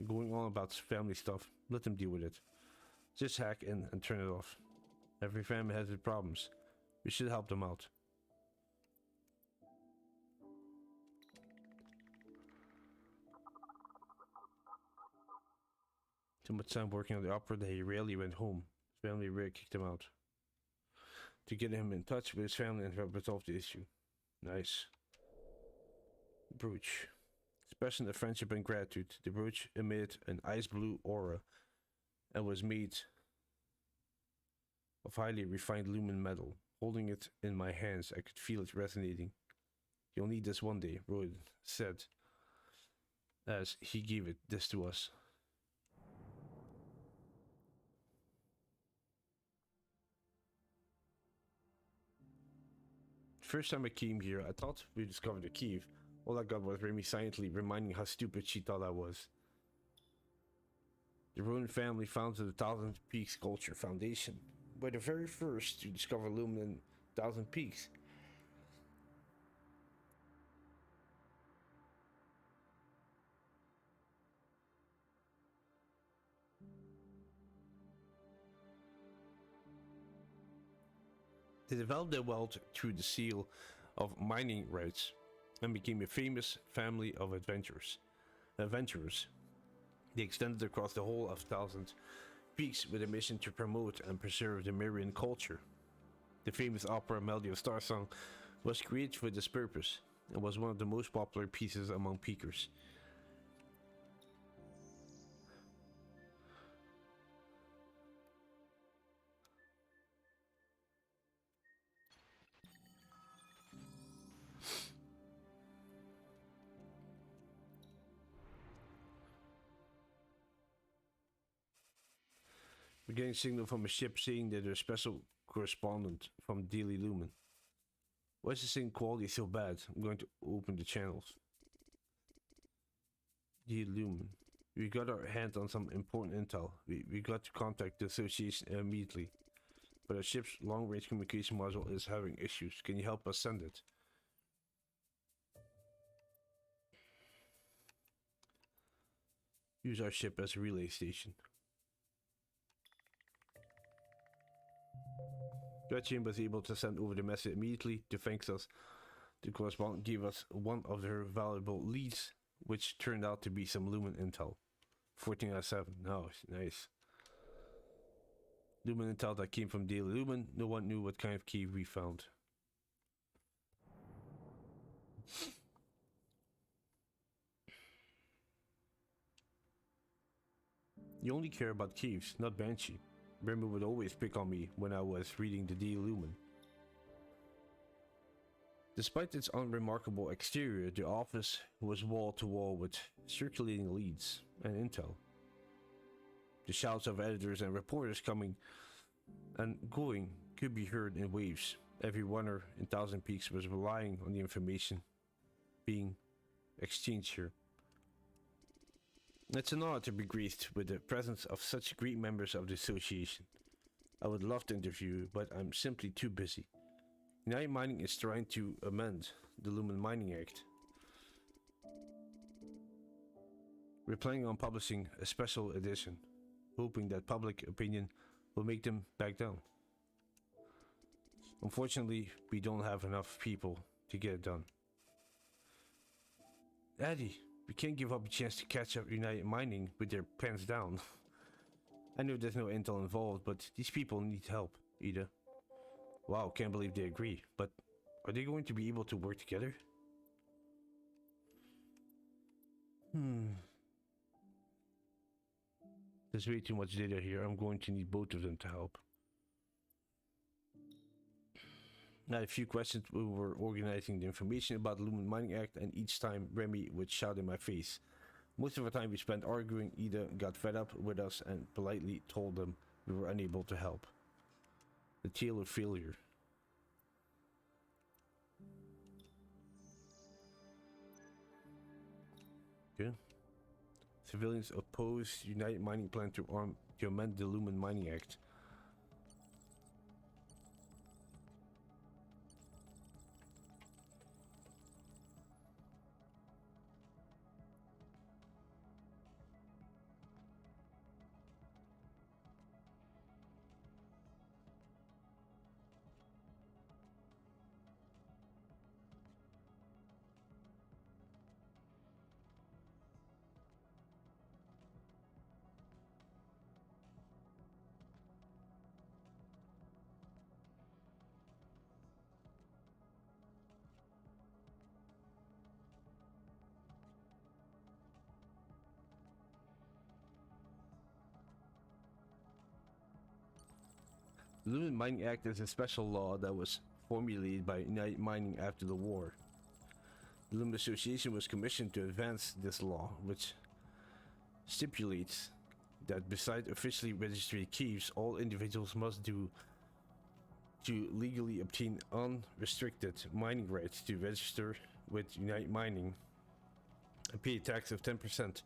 going on about family stuff. Let them deal with it. Just hack in and turn it off. Every family has its problems. We should help them out. Too much time working on the opera that he rarely went home. His family rarely kicked him out. To get him in touch with his family and help resolve the issue. Nice. Brooch. Expressing of friendship and gratitude, the brooch emitted an ice blue aura and was made of highly refined lumen metal. Holding it in my hands, I could feel it resonating. You'll need this one day, Royd said, as he gave this to us. First time I came here, I thought we discovered the cave. All I got was Remy silently reminding how stupid she thought I was. The Rowan family founded the Thousand Peaks Culture Foundation. Were the very first to discover Lumen in Thousand Peaks. They developed their wealth through the sale of mining rights and became a famous family of adventurers. They extended across the whole of Thousand Peaks with a mission to promote and preserve the Myrian culture. The famous opera Melody of Starsong was created for this purpose and was one of the most popular pieces among peakers. We're getting a signal from a ship saying that there's a special correspondent from Daily Lumen. Why is the signal quality so bad? I'm going to open the channels. Daily Lumen. We got our hands on some important intel. We got to contact the association immediately. But our ship's long-range communication module is having issues. Can you help us send it? Use our ship as a relay station. Gretchen was able to send over the message immediately to thank us. The correspondent gave us one of her valuable leads, which turned out to be some Lumen intel. 14 out of 7. Oh, nice. Lumen intel that came from Daily Lumen. No one knew what kind of key we found. You only care about caves, not Banshee. Brembo would always pick on me when I was reading the Daily Lumen. Despite its unremarkable exterior, the office was wall to wall with circulating leads and intel. The shouts of editors and reporters coming and going could be heard in waves. Every runner in Thousand Peaks was relying on the information being exchanged here. It's an honor to be graced with the presence of such great members of the association. I would love to interview you, but I'm simply too busy. United Mining is trying to amend the Lumen Mining Act. We're planning on publishing a special edition, hoping that public opinion will make them back down. Unfortunately, we don't have enough people to get it done. Eddie, we can't give up a chance to catch up United Mining with their pants down. I know there's no intel involved, but these people need help, Ida. Wow, can't believe they agree, but are they going to be able to work together? There's way too much data here. I'm going to need both of them to help. I had a few questions. We were organizing the information about the Lumen Mining Act, and each time Remy would shout in my face. Most of the time we spent arguing. Ida got fed up with us and politely told them we were unable to help. The tale of failure. Okay. Civilians oppose United Mining plan to amend the Lumen Mining Act. The Lumen Mining Act is a special law that was formulated by United Mining after the war. The Lumen Association was commissioned to advance this law, which stipulates that besides officially registered keys, all individuals must do to legally obtain unrestricted mining rights to register with United Mining and pay a tax of 10%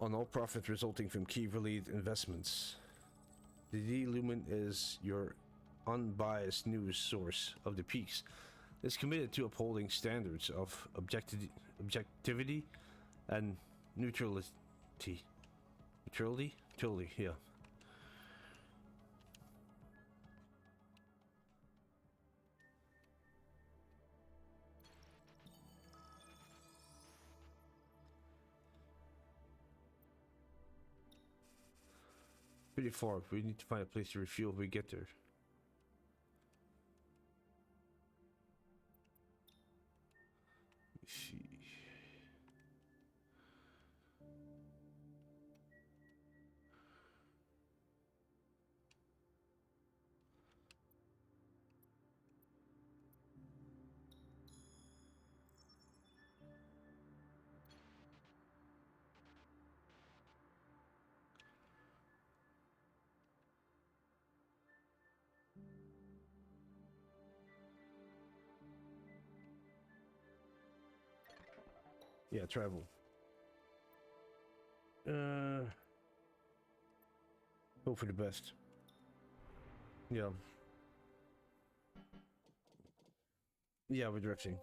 on all profit resulting from key-related investments. The D Lumen is your unbiased news source of the peaks. It's committed to upholding standards of objectivity and neutrality. Neutrality? Totally, yeah. Pretty far. We need to find a place to refuel if we get there. Let's see. Yeah, travel. Hope for the best. Yeah. Yeah, we're drifting.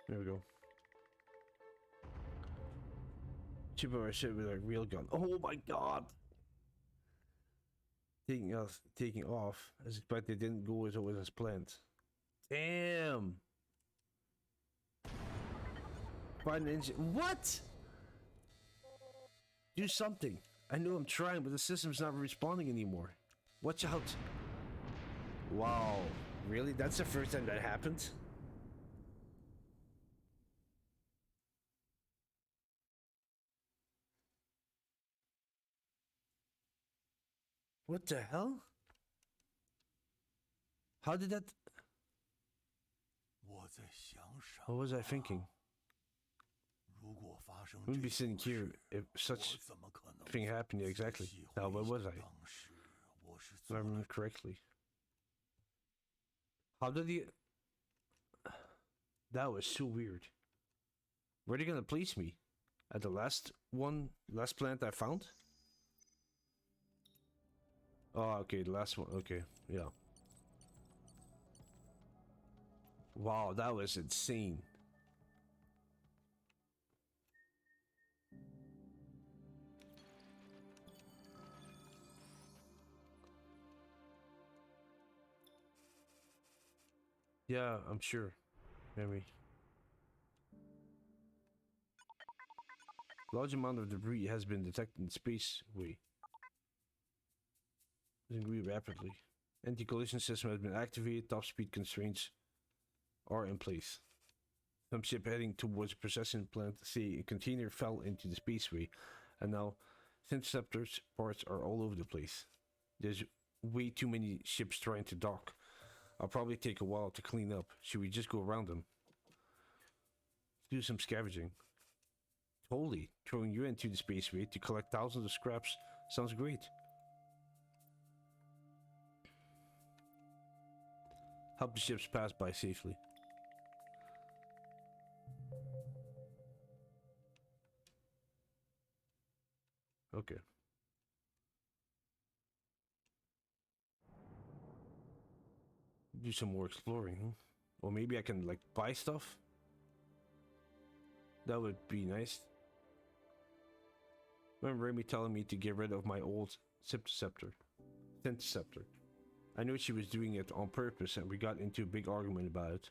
There we go. Chip of our shit with a real gun. Oh my god! Taking off. As expected, didn't go as always as planned. Damn! Find an engine. What? Do something. I know I'm trying, but the system's not responding anymore. Watch out. Wow. Really? That's the first time that happened? What the hell? How did that? 我在想什 What 么？ was I thinking? 如果发生 Wouldn't 这 be 种 sitting here 事， if 我 such 怎么可能 thing happened exactly. 仔细 Now, 回 where was 想 I? 当时我是 If 做 I 了 remember correctly. How did he? That was so weird. Where are they gonna place me? At the last planet I found? Oh, okay, the last one. Okay, yeah. Wow, that was insane. Yeah, I'm sure. Maybe. Large amount of debris has been detected in spaceway. Agree rapidly. Anti-collision system has been activated. Top speed constraints are in place. Some ship heading towards the processing plant say a container fell into the spaceway, and now interceptors parts are all over the place. There's way too many ships trying to dock. I'll probably take a while to clean up. Should we just go around them? Do some scavenging. Totally. Throwing you into the spaceway to collect thousands of scraps sounds great. Help the ships pass by safely. Okay. Do some more exploring, huh? Or maybe I can like buy stuff. That would be nice. Remember Remy telling me to get rid of my old Synthesceptor. I know she was doing it on purpose and we got into a big argument about it.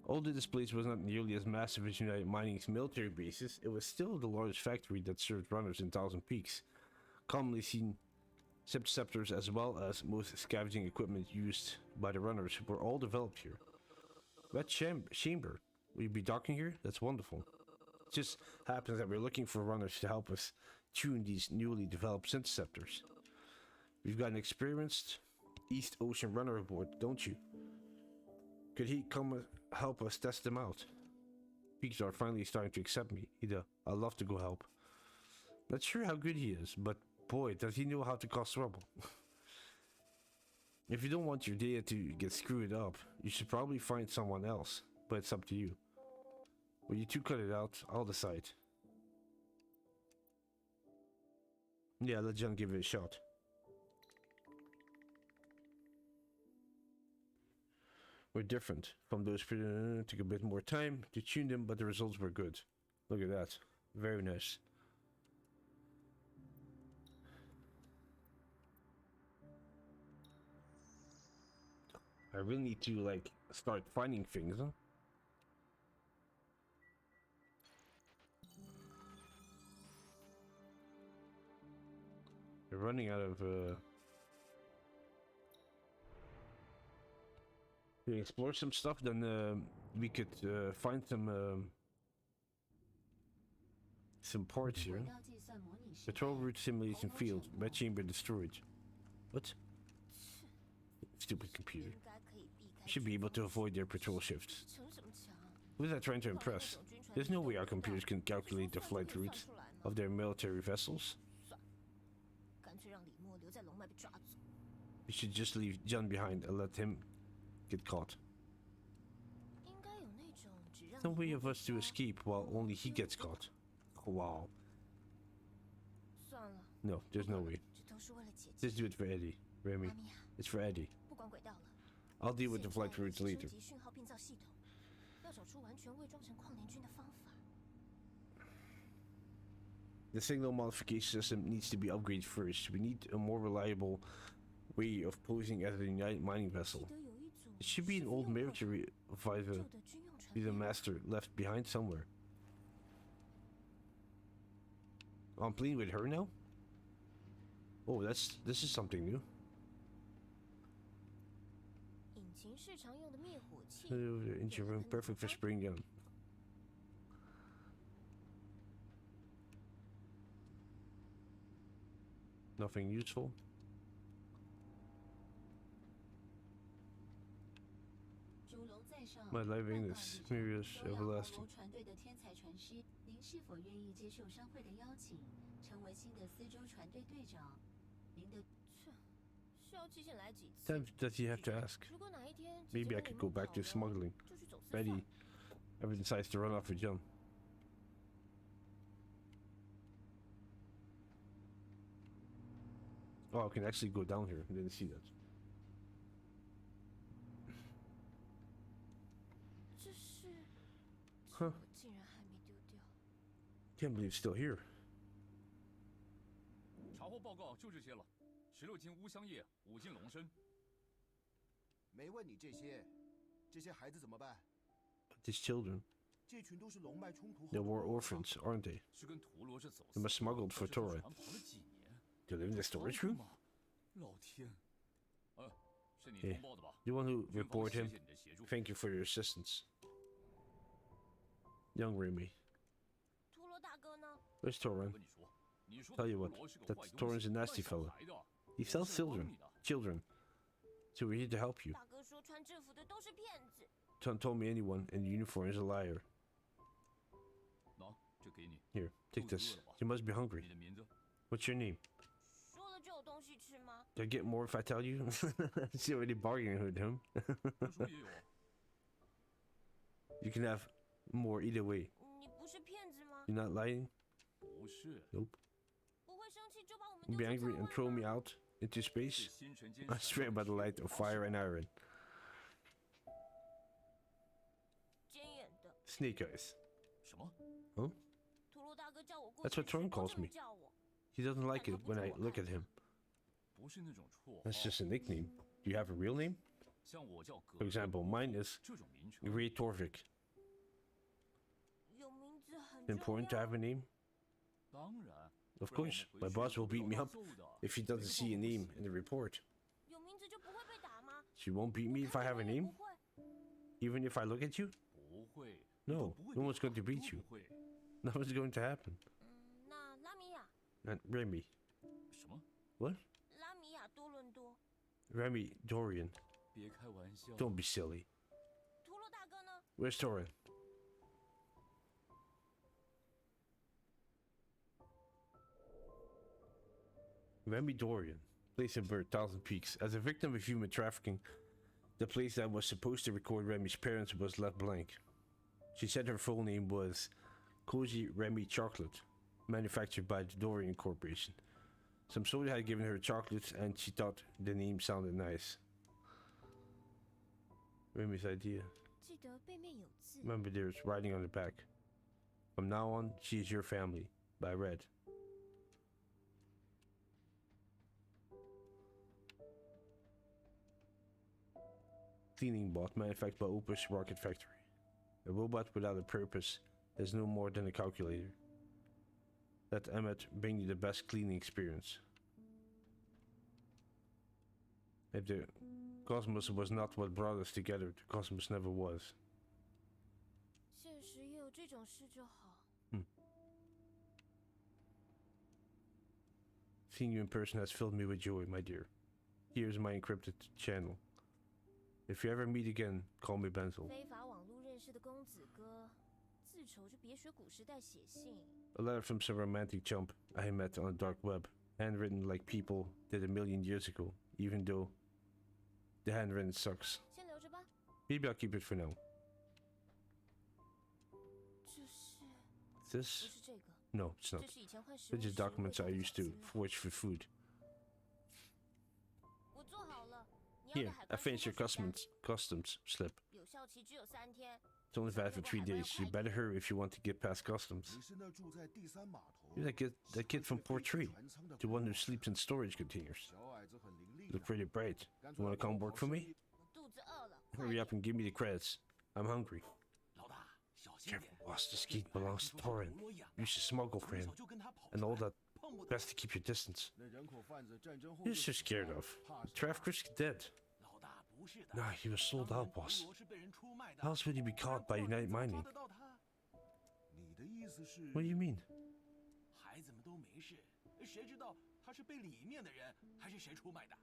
Although this place was not nearly as massive as United Mining's military bases, it was still the largest factory that served runners in Thousand Peaks. Commonly seen Synthesceptors as well as most scavenging equipment used by the runners were all developed here. Red Chamber. Will you be docking here? That's wonderful. It just happens that we're looking for runners to help us tune these newly developed Synthesceptors. We've got an experienced East Ocean runner aboard, don't you? Could he come help us test them out? Peaks are finally starting to accept me. Ida, I'd love to go help. Not sure how good he is, but boy, does he know how to cause trouble. If you don't want your data to get screwed up, you should probably find someone else, but it's up to you. When you two cut it out, I'll decide. Yeah, let John give it a shot. We're different from those. Took a bit more time to tune them, but the results were good. Look at that. Very nice. I really need to like start finding things, huh? We're running out of to explore some stuff, then we could find some parts here. 轨道计算模拟时代 Patrol route simulation 红头 field. 承诺 Red chamber destroyed. What? Stupid 应 computer. 该可以避开 Should be 军 able 方 to 的 avoid their 手 patrol 成 shifts. 什么强？ Who is that trying to 靠那 impress? 种军船 There's no 移动 way our 不到 computers can 这说 calculate the 算就 flight 可以算 routes 出来吗 of their military vessels. 算了，干脆让李默留在龙脉被抓走。 We should just leave John behind and let him get caught. 应该有那种只让 No 李 way 默 of 被 us to 抓 escape while only he gets caught. Wow. 算了， No, there's no way. 这都是为了姐姐。 Just do it for Eddie, Remy. 妈咪啊， It's for Eddie. 不管轨道了。 I'll deal with the 现 flight 在 routes 是 later. 升级讯号变造系统，要找出完全伪装成矿联军的方法。 The signal modification system needs to be upgraded first. We need a more reliable way of posing as a United mining 记 vessel. 得有一组 It should be an 师傅 old 用过的 military via 旧的军用船 be the 编码 master left behind somewhere. I'm playing with her now? Oh, this is something new. 引擎室常用的灭火器， Engine room perfect for spraying gun. Nothing useful. My living is mysterious, everlasting. 船队的天才船师，您是否愿意接受商会的邀请，成为新的四周船队队长？您的需要寄信来几次？ Times does he have to ask? 如果哪一天 Maybe I could go back to smuggling. 就去走私 Betty ever decides to run off with John. Oh, I can actually go down here. I didn't see that. 这是，哼我竟然还没丢掉。 Can't believe it's still here. 查获报告就这些了，16斤乌香叶，5斤龙参。没问你这些，这些孩子怎么办？ These children, 这群都是龙脉冲突后 they 的 were 弱 orphans, aren't they? 是跟陀螺是走 They 私 must smuggled for 在这艘 Torah. 船跑了几年？ They live in the storage room? 吗？老天！是你 Hey, 通报的吧？ the one who 军方 reported 谢 him. 谢你的协助。 Thank you for your assistance. Young Remy. 陀螺大哥呢？ Where's 我 Toran? 跟你说，你说 Tell 的 you 陀 what, 螺是个 that 坏东 Toran's 西， a 卖 nasty 小 fella. 孩的。 He sells 是帮 children. 你的。 Children. So we're here to help you. 大哥说穿制服的都是骗子。 Told me anyone in uniform is a liar. 喏，这给你。 Here, take 肚子 this. 饿了吧？ You must be 你 hungry. 的名字？ What's your name? 说了就有东西吃吗？ Do I get more if I tell you? She already bargaining with him. 我说也有啊。 You can have more either way. 你不是骗子吗？ You're not lying? 不是， Nope. 不会生气就把我们 You 丢 be 出 angry 舱 and 外 throw 吗 me out into 是 space? 星辰间 I swear by the light of fire and iron. 尖眼的。 Snake eyes. 什么？陀螺大哥叫我过 That's 去 what Tron 时光 calls 这么 me. 叫我。 He doesn't like it when I look at him. 不是那种绰号。 That's just a nickname. Do you have a real name? 像我叫葛 For example, mine is 这种名称。 Ray Torvik. 有名字很重 Important to 要。 have a name? 当然。 Of 不然我 course. 们 My 回去 boss will 会 beat me 遭 up 揍的 if he doesn't see a name in the report. 有名字就不会被打吗？ She won't beat me if I have a 看见 name? 我也不会。 Even if I look at you? 不会。 No, 不会 no one's 被 going to 打 beat 都 you. 不会。 Nothing's going to happen. 那拉米亚， And Remy. 什么？ What? 拉米亚多伦多， Remy Dorian. 别开玩笑。 Don't be silly. 陀螺大哥呢？ Where's Torin? Remy Dorian, place in birth, Thousand Peaks. As a victim of human trafficking, the place that was supposed to record Remy's parents was left blank. She said her full name was Cozy Remy Chocolate, manufactured by the Dorian Corporation. Some soldier had given her chocolates and she thought the name sounded nice. Remy's idea. 记得背面有字。 Remember, there's writing on the back. From now on, she is your family. By Red. Cleaning bot manufactured by OPUS Rocket Factory. A robot without a purpose is no more than a calculator. Let Emmett bring you the best cleaning experience. If the cosmos was not what brought us together, the cosmos never was. 现实也有这种事就好。 Seeing you in person has filled me with joy, my dear. Here's my encrypted channel. If you ever meet again, call me Benzel. 非法网络认识的公子哥，自丑就别学古时代写信。 A letter from some romantic chump I met on the dark web, handwritten like people did a million years ago, even though the handwritten sucks. 先留着吧。 Maybe I'll keep it for now. 这是 This? 不是这个？ No, it's not. 这是以前换食物 They're 时 just 会 documents 找 I 的 used 小 to 资料 forge for food. 我做好了。你要 Here, 的海 I 关 finished 出 your 口水单 customs slip. 有效期只有3天。 It's only valid for 3 days. You better hurry if you want to get past customs. 你是那住在第三码头 You're that kid from Port 3, 船舱的 the one who sleeps in storage containers. 小矮子很伶俐 Look 的， pretty bright. 干 You 脆 wanna 帮 come 我 work 跑 for 生 me? 意。我肚子饿了，快 Hurry 点 up and give me the credits. I'm hungry. 老大，小心点 Careful, boss. This gate belongs to Torin. You should smuggle for him. 从小就跟他跑 And all that. 碰不得。 Best to keep your distance. 那人口贩子战争后 You're 就 so 死 scared 了 of. 怕什么 Trafficker's dead. 老大不是的。 Nah, he was sold 当 out, 年 boss. 陀螺是被人出卖的 How else would he be caught by United 不然 Mining? 抓得到他。你的意思是 What do you mean? 孩子们都没事，谁知道他是被里面的人还是谁出卖的？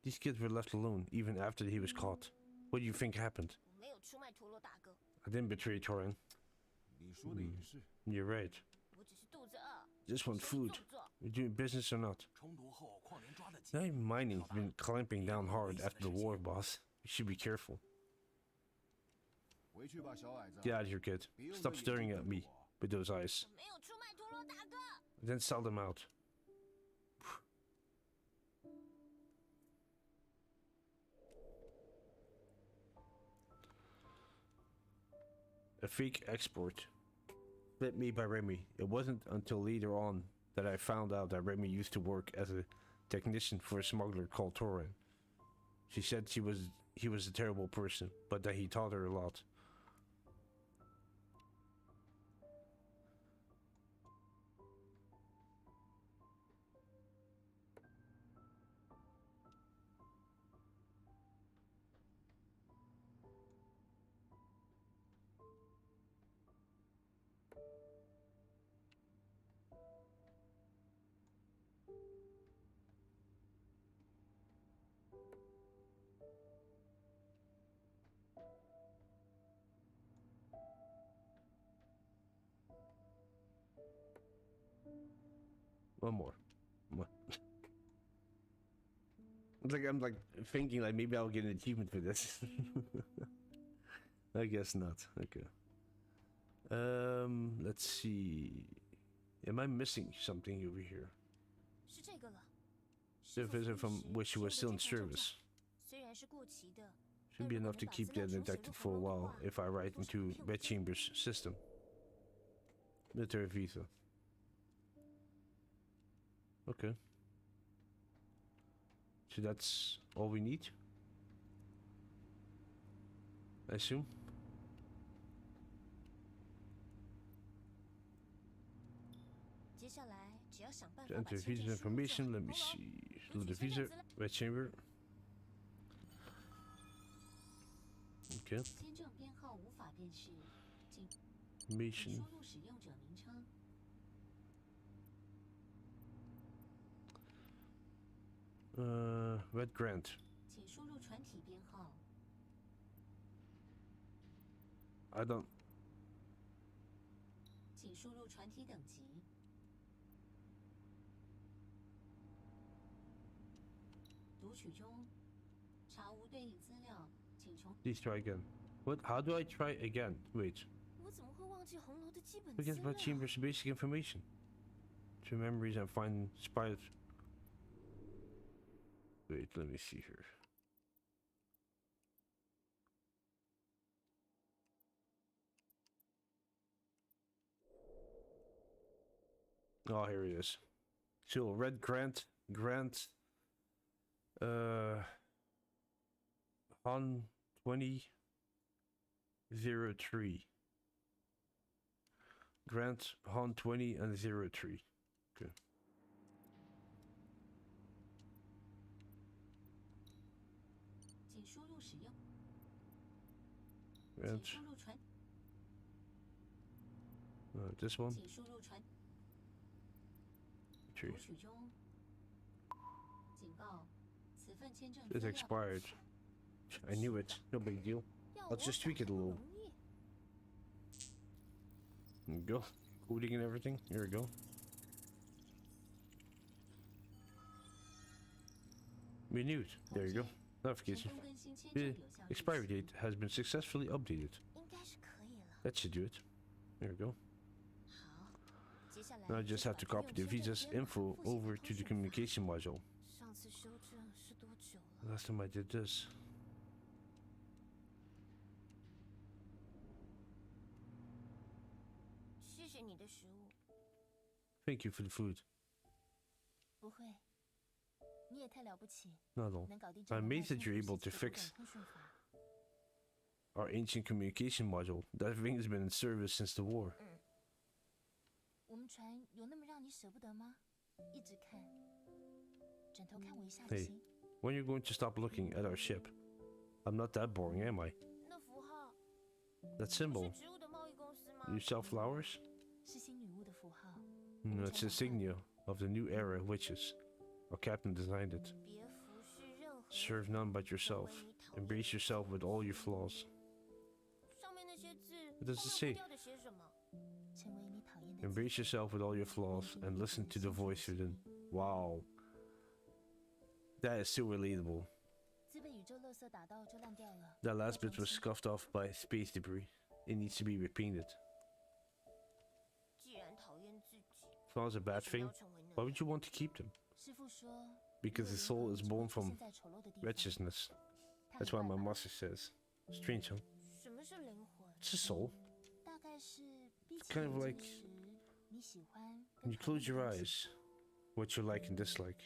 These kids were left alone even after he was caught. What do you think happened? 我没有出卖陀螺大哥， I didn't betray Torin. 你说的也是。 You're right. 我只是肚子饿。 Just want 手里 food. 做不做？ We're doing business or not? 冲突后，矿联抓得紧。 Now mining's been clamping down hard after the war, boss. You should be careful. 回去吧，小矮子。 Get out of here, kid. 别用 Stop 这眼 staring 睛 at 瞪 me 我 with those eyes. 我没有出卖陀螺大哥。 Then sell them out. A fake export. Flip made by Remy. It wasn't until later on that I found out that Remy used to work as a technician for a smuggler called Torin. She said he was a terrible person, but that he taught her a lot. One more. One. It's like I'm like thinking like maybe I'll get an achievement for this. I guess not. Okay. Let's see. Am I missing something over here? 是这个了。 The visit from which she was still in service. 虽然是过期的， Should be enough to keep that detected for a while if I write into Red Chamber's system. Military visa. Okay. So that's all we need? I assume? To enter visa information, let me see. Load the visa, Red Chamber. Okay. 签证编号无法辨识，请 Information. 输入使用者名称。 Red Grant. 请输入船体编号。 I don't. 请输入船体等级。读取中，查无对应资料，请重。 Please try again. What? How do I try again? Wait. 我怎么会忘记红楼的基本 Against Red Chamber's basic information. To memories and find spies. Wait, let me see here. Oh, here it is. So Red Grant, Han 2003. Grant Han 20 and 03. Okay. 请输入使用。 Grant. 请输入船。 This one. 请输入船。 Tree. 读取中。警告：此份签证 It's 资料 expired. I knew it. No big deal. 要 I'll 我 just 改 tweak it a 不 little. 容易 There you go. Coding and everything. Here we go. Renewed. There you go. 成 Notification. 功更新签 The 证有效日 expiry 期 date has been successfully updated. 应该是可以了。 That should do it. There we go. 好，接下来 Now I just have to 把 copy 军 the 用签 visa's 证编码 info 复写 over 套 to the 顺法 communication module. 上次修正是多久了？ Last time I did this. 谢谢你的食物。 Thank you for the food. 不会，你也太了不起， Not all. 能搞定这 I'm 门 amazed 外 that 星 you're 武 able 士 to 级的 fix 多种通讯法。 our ancient communication module. That thing has been in service since the war. 我们船有那么让你舍不得吗？一直看，转头看我一下 Hey 行。 When are you going to stop looking at our ship? I'm not that boring, am I? 那符号 That 是 symbol. 植物的贸易公司吗？ You sell flowers? 是新女巫的符号。 No, it's insignia of the new era witches. Our captain designed it. 别服侍任何 Serve none but yourself. 成为你讨厌的 Embrace yourself with all your flaws. 上面那些字 What does it 后 say? 面不掉的写什么？成为你讨厌的 Embrace yourself with all your flaws and listen to the voice within. Wow. That is so relatable. 资本宇宙垃圾打到就烂掉了。 That last bit was scuffed off by space debris. It needs to be repainted. 既然讨厌自己， Flaws are a 为 bad 什么 thing. 要成为那 Why 样？ would you want to keep them? 师傅说， Because the soul is born from 现在丑陋的地方 wretchedness. 他 That's 很 why 怪 my 吧 master says. Strange, huh? 什么是灵魂？ It's a soul. 大概是闭起 kind of 眼 like 睛时，你喜欢 When 跟 you 讨厌 close 的 your 东西 eyes, what you like and dislike.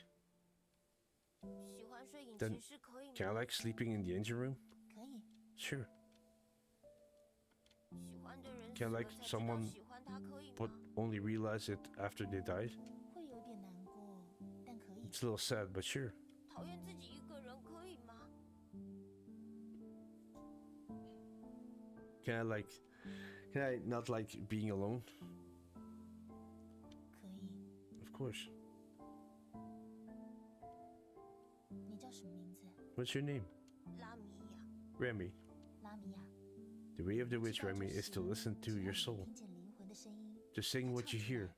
喜欢睡引 Then 擎室可以 Can I 吗？ like sleeping in the engine room? 可以。 Sure. 喜欢的人 Can I 死了 like 才知道 someone 喜欢他可以 But 吗？ only realize it after they died? 会有点难过，但可以。 It's a little sad, but sure. 讨厌自己一个人可以吗？ Can I not like being alone? 可以。 Of course. 你叫什么名字？ What's your name? 拉米亚。 Remy. 拉米亚。 The way of the 知 witch, 道 Remy, 这 is to 时 listen to 只要 your 你 soul, 听见灵魂的声音， to sing 它 what 唱 you 出 hear. 来，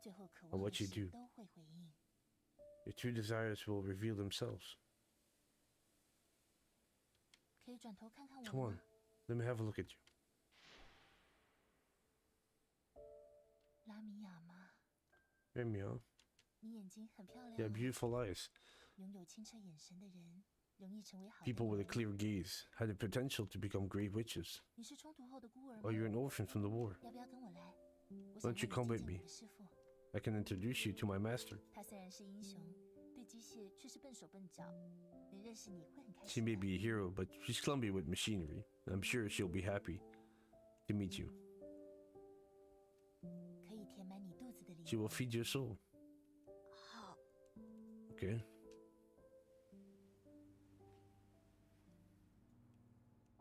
最后渴 and 望 what 的 you 事 do. 都会回应。 Your true desires will reveal themselves. 可以转头看看我 Come 吗 on.？Let me have a look at you. 拉米亚吗？ Remy, huh? 你眼睛很漂 You have 亮。 beautiful eyes. 拥有清澈眼神的人，容易成为好的 People with a 人。 clear gaze had the potential to become great witches. 你是冲突后的孤儿 Or 吗？ you're an orphan from the war. 要不要跟我来？我 Why 想 don't you 和 come 你 with 见见 me? 我的师傅。 I can introduce you to my master. 他虽然是英雄，对机械却是笨手笨脚。能认识你会很开 She 心 may 的。 be a hero, but she's clumsy with machinery. I'm sure she'll be happy to meet you. 可以填满你肚子的灵 She will 魂。 feed your soul. 好， Okay.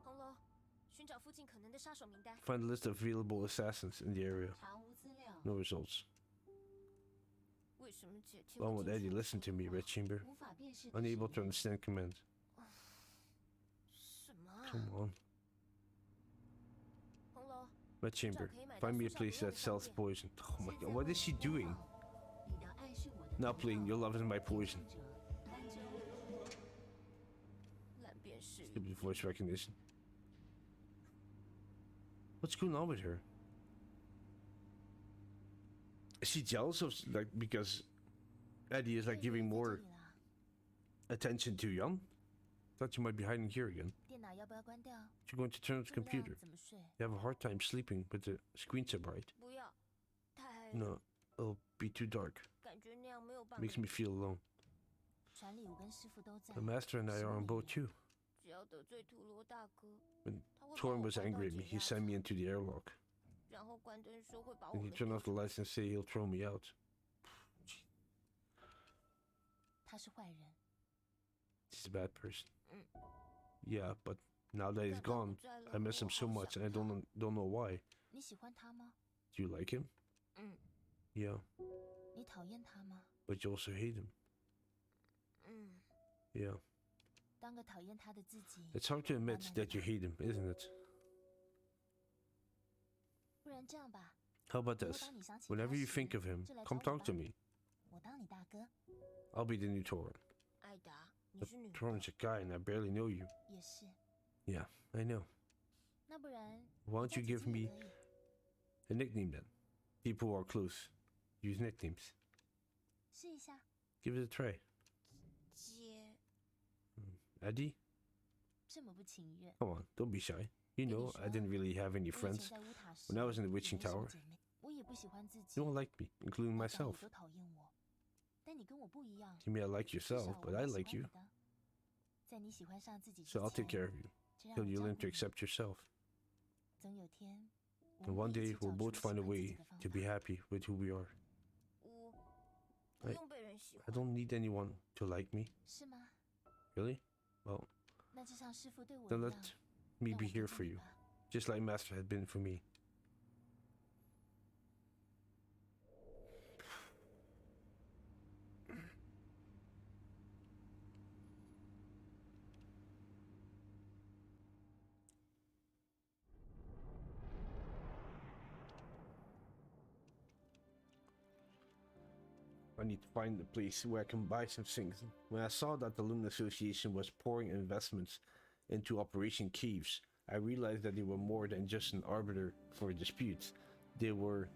红楼，寻找附近可能的杀手名单。 Find a list of available assassins in the area. 查无资料。 No results. 为什么姐听 Why 不 won't 清 Eddie 楚 listen to me, Red Chamber? 无法辨识的 Unable 声 to 音 understand command. 什么啊？ Come on. 红楼， Red Chamber. Find me a place that sells poison. Oh my god, what is she doing? 你的爱是我的 Now 毒 playing 药 Your Love is My Poison. 单针烂遍视力 Stupid voice recognition. What's going on with her? Is she jealous of, like, because Eddie is, like, giving more 在这里啦 attention to Jan? Thought you might be hiding here again. 电脑要不要关掉？ You're going to turn off the 不知道 computer. 怎么睡？ You have a hard time sleeping with the screen so bright. 不要，太 No, it'll be too dark. 感觉那样没有办法。 Makes me feel alone. 船里我跟师傅都在 The。master and I are on board too. 只要得罪陀螺大哥， When 他会把 Torn 我 was 关到 angry at me, 解 he 压 sent me 舱 into the airlock. 然后关灯说会把我 And he 们 turned 丢 off the 出 lights and say he'll throw me out. 他是坏人。 He's a bad person. Mm. Yeah, but now that he's 但他不 gone, 在了 I miss 我 him so 好 much 想 and I 他 don't know why. 你喜欢他吗？ Do you like him? 嗯。 Yeah, 你讨厌他吗？ but you also hate him. 嗯。 Yeah. 当个讨厌他的自己。 It's hard to admit 慢慢地 that you hate him, isn't it? 不然这样吧， How about 如果 this? 当你想起他 Whenever you 时 think of him, 就来找 come 我 talk 吧 to me. 我当你大哥。 I'll be the new Torn. 艾达，你 But 是女的， Torn's a guy and I barely know you. 也是。 Yeah, I know. 那不然， Why 你 don't 叫 you 姐 give 姐也 me 可以。 a nickname then? People who are close use nicknames. 试一下。 Give it a try. 姐， Eddie? 这么不情愿。 Come on, don't be shy. You know, I didn't really have any 我以 friends. 前在乌塔时 When I was in the 也 witching 没什么 tower, 姐妹，我也不喜欢自己 no，one liked me, including 大家也 myself. 都讨厌我。但你跟我不一样， You may not like 至少 yourself, 我 but 蛮 I 喜 like 欢你 you. 的。在你喜欢上自己之 So I'll take 前， care of you 这让 till 我 you 照 learn 顾 to 你。 accept yourself. 总有天，我 And 们 one 会一 day 起找 we'll 出 both 喜 find a 欢自己 way 的方 to 法 be happy with who we are. 我不 I- 用被人喜 I 欢， don't need anyone to like me. 是吗？ Really? Well, 那就像师傅对我 then 一 let 样， me 让 be 我 here 陪 for 伴你 you, 吧。 just like Master had been for me. need to find a place where I can buy some things. When I saw that the Lumen Association was pouring investments into Operation Caves, I realized that they were more than just an arbiter for disputes. They were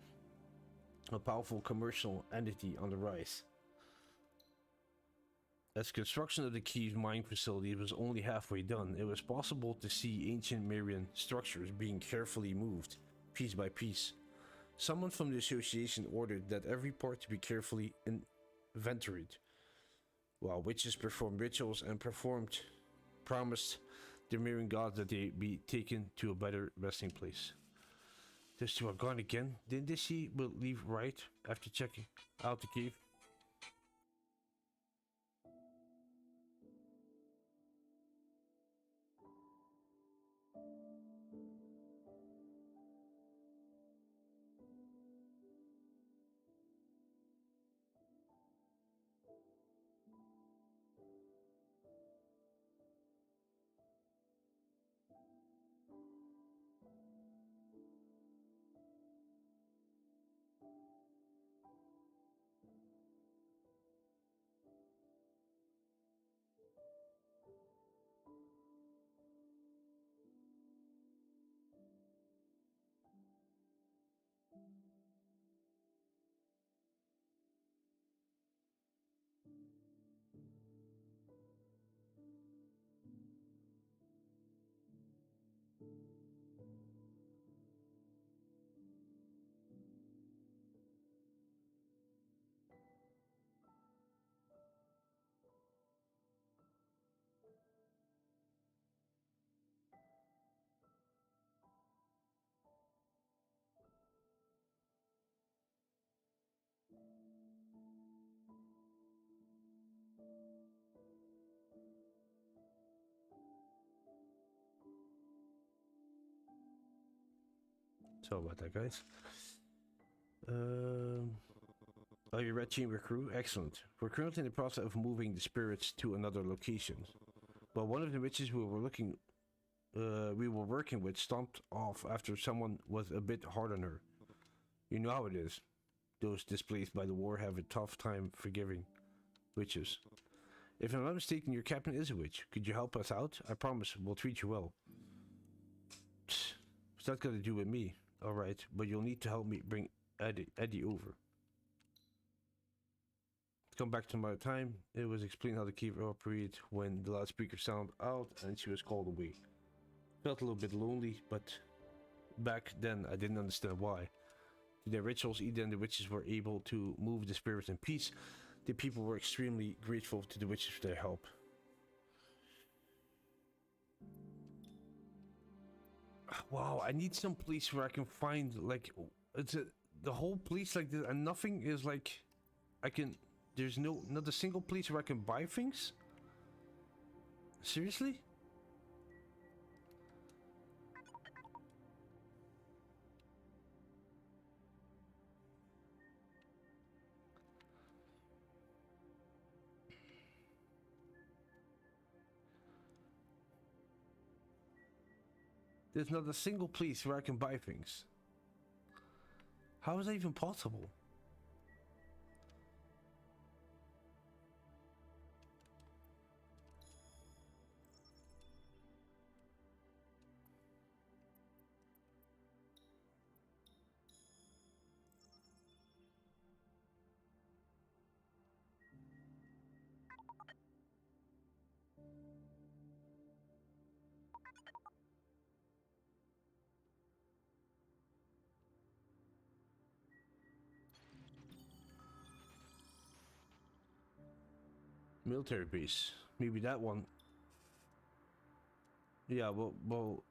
a powerful commercial entity on the rise. As construction of the Caves mine facility was only halfway done, it was possible to see ancient Marian structures being carefully moved, piece by piece. Someone from the association ordered that every part to be carefully inventoried, while witches performed rituals and promised the Marian gods that they be taken to a better resting place. Those two are gone again. Didn't they see will leave right after checking out the cave? Sorry about that, guys. Oh, you Red Chamber crew? Excellent. We're currently in the process of moving the spirits to another location. But one of the witches we were working with stomped off after someone was a bit hard on her. You know how it is. Those displaced by the war have a tough time forgiving witches. If I'm not mistaken, your captain is a witch. Could you help us out? I promise we'll treat you well. What's that got to do with me? Alright, but you'll need to help me bring Eddie over. To come back to my time, it was explained how the cave operated when the loudspeaker sounded out and she was called away. Felt a little bit lonely, but back then I didn't understand why. Through their rituals, Eden and the witches were able to move the spirits in peace. The people were extremely grateful to the witches for their help. Wow, I need some place where I can find, like, the whole place like this, and nothing is like, there's not a single place where I can buy things? Seriously? There's not a single place where I can buy things. How is that even possible? Military base. Maybe that one. Yeah, well,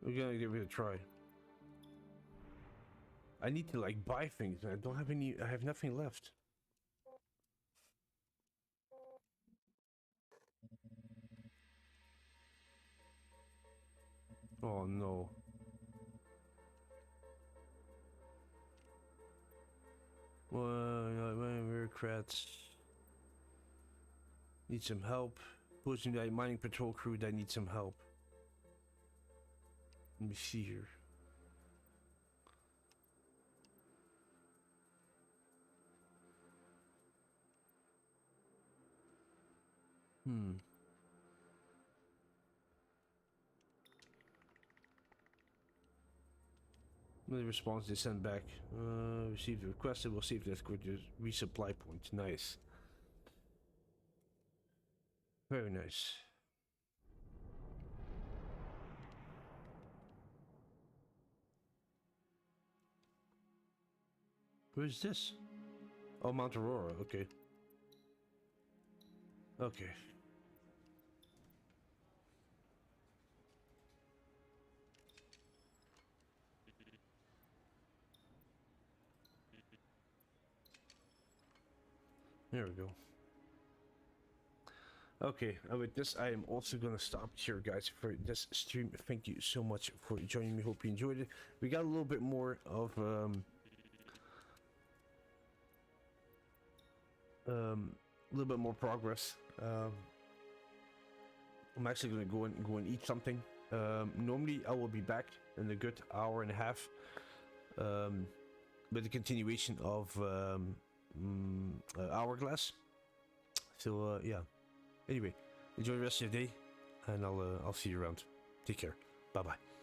we're gonna give it a try. I need to like buy things. I don't have any. I have nothing left. Oh no. Well, bureaucrats need some help. Posting that mining patrol crew that need some help. Let me see here. The response they sent back. Received the request. We'll see if that's good. Resupply point. Nice. Very nice. Where's this? Oh, Mount Aurora. Okay. Okay. There we go. Okay, with this I am also gonna stop here, guys, for this stream. Thank you so much for joining me. Hope you enjoyed it. We got a little bit more of a little bit more progress. I'm actually gonna go and eat something. Normally I will be back in a good hour and a half with the continuation of Hourglass. So yeah. Anyway, enjoy the rest of your day, and I'll see you around. Take care. Bye bye.